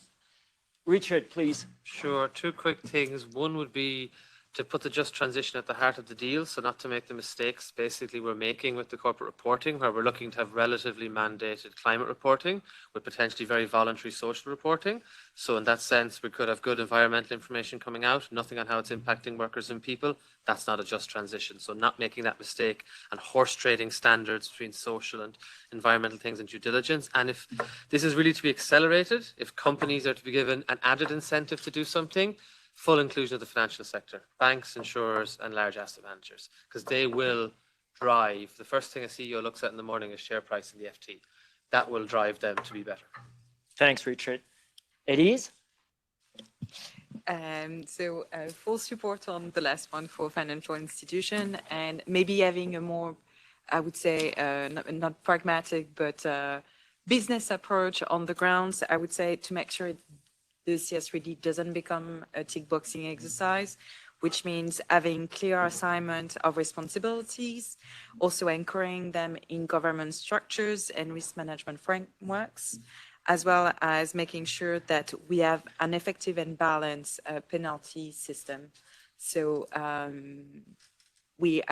Richard, please. Sure. Two quick things. One would be to put the just transition at the heart of the deal, so not to make the mistakes basically we're making with the corporate reporting, where we're looking to have relatively mandated climate reporting with potentially very voluntary social reporting. So in that sense, we could have good environmental information coming out, nothing on how it's impacting workers and people. That's not a just transition. So not making that mistake and horse trading standards between social and environmental things and due diligence. And if this is really to be accelerated, if companies are to be given an added incentive to do something, full inclusion of the financial sector, banks, insurers, and large asset managers, because they will drive. The first thing a CEO looks at in the morning is share price in the FT. That will drive them to be better. Thanks, Richard. Elise? Full support on the last one for financial institution, and maybe having a more, I would say, not pragmatic, but business approach on the grounds, I would say, to make sure the CS3D doesn't become a tick boxing exercise, which means having clear assignment of responsibilities, also anchoring them in government structures and risk management frameworks, as well as making sure that we have an effective and balanced penalty system. So we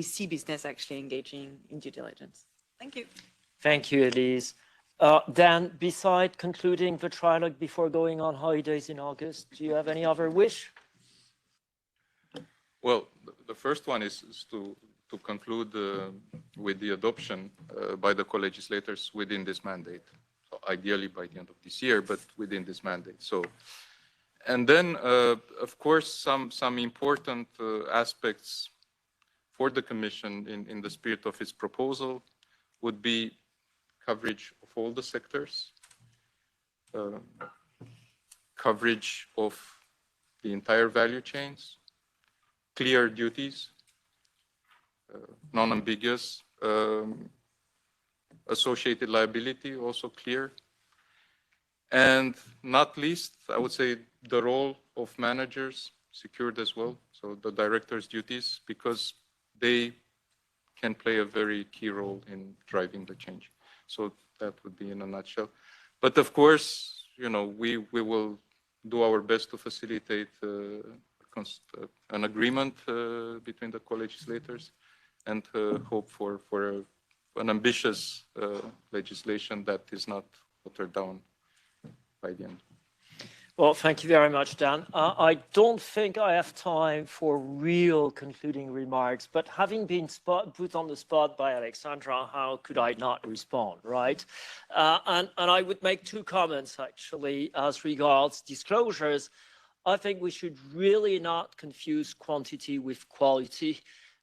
see business actually engaging in due diligence. Thank you. Thank you, Elise. Dan, beside concluding the trilogue before going on holidays in August, do you have any other wish? Well, the first one is to conclude with the adoption by the co-legislators within this mandate. So ideally by the end of this year, but within this mandate. So, and then, of course, some important aspects for the Commission in the spirit of its proposal would be coverage of all the sectors, coverage of the entire value chains, clear duties, non-ambiguous, associated liability also clear, and not least, I would say the role of managers secured as well, so the director's duties, because they can play a very key role in driving the change. So that would be in a nutshell. But of course, you know, we will do our best to facilitate an agreement between the co-legislators and hope for an ambitious legislation that is not watered down by the end. Well, thank you very much, Dan. I don't think I have time for real concluding remarks, but having been put on the spot by Alexandra, how could I not respond, right? And I would make two comments, actually, as regards disclosures. I think we should really not confuse quantity with quality.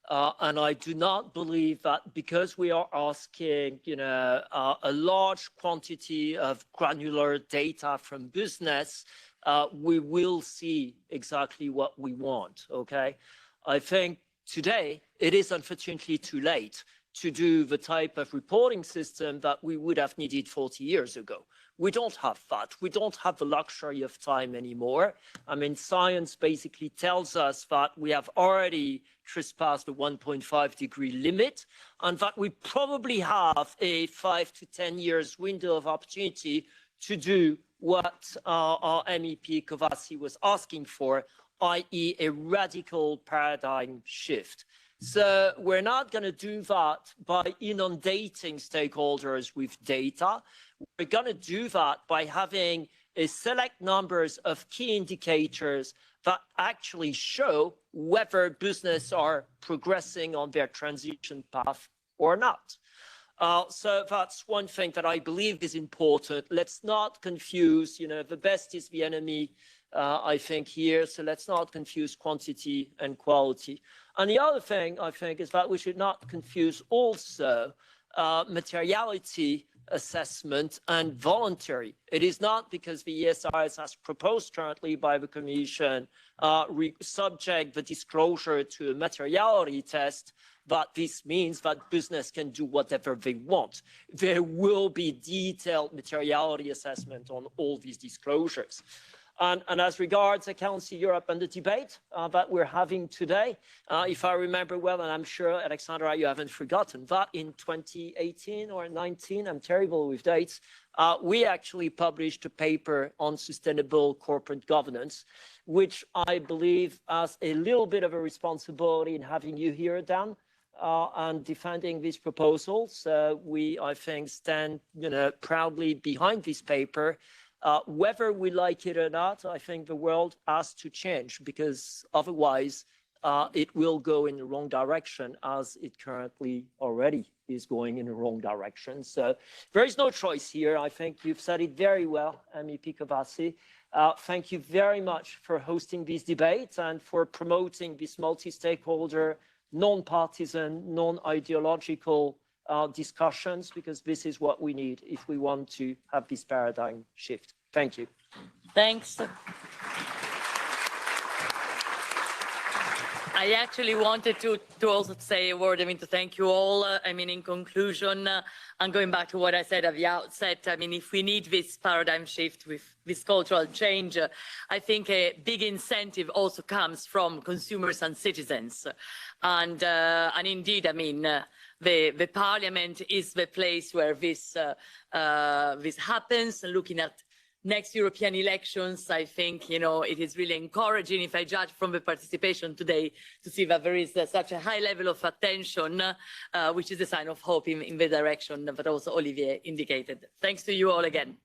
And I do not believe that because we are asking, you know, a large quantity of granular data from business, we will see exactly what we want, okay? I think today it is unfortunately too late to do the type of reporting system that we would have needed 40 years ago. We don't have that. We don't have the luxury of time anymore. I mean, science basically tells us that we have already trespassed the 1.5-degree limit, and that we probably have a 5 to 10 years window of opportunity to do what our MEP Kovasi was asking for, i.e. a radical paradigm shift. So we're not going to do that by inundating stakeholders with data. We're going to do that by having a select numbers of key indicators that actually show whether business are progressing on their transition path or not. So that's one thing that I believe is important. Let's not confuse, you know, the best is the enemy, I think here. So let's not confuse quantity and quality. And the other thing, I think, is that we should not confuse also materiality assessment and voluntary. It is not because the ESRS as proposed currently by the Commission subject the disclosure to a materiality test, but this means that business can do whatever they want. There will be detailed materiality assessment on all these disclosures. And as regards Accountancy Europe and the debate that we're having today, if I remember well, and I'm sure, Alexandra, you haven't forgotten, that in 2018 or 19, I'm terrible with dates, we actually published a paper on sustainable corporate governance, which I believe has a little bit of a responsibility in having you here, Dan, and defending these proposals. We, I think, stand proudly behind this paper. Whether we like it or not, I think the world has to change, because otherwise it will go in the wrong direction, as it currently already is going in the wrong direction. So there is no choice here. I think you've said it very well, MEP Kovasi. Thank you very much for hosting this debate and for promoting this multi-stakeholder, non-partisan, non-ideological discussions, because this is what we need if we want to have this paradigm shift. Thank you. Thanks. I actually wanted to also say a word, to thank you all. In conclusion, and going back to what I said at the outset, if we need this paradigm shift with this cultural change, I think a big incentive also comes from consumers and citizens. And indeed, the Parliament is the place where this happens. Looking at next European elections, I think, it is really encouraging, if I judge from the participation today, to see that there is such a high level of attention, which is a sign of hope in the direction that also Olivier indicated. Thanks to you all again.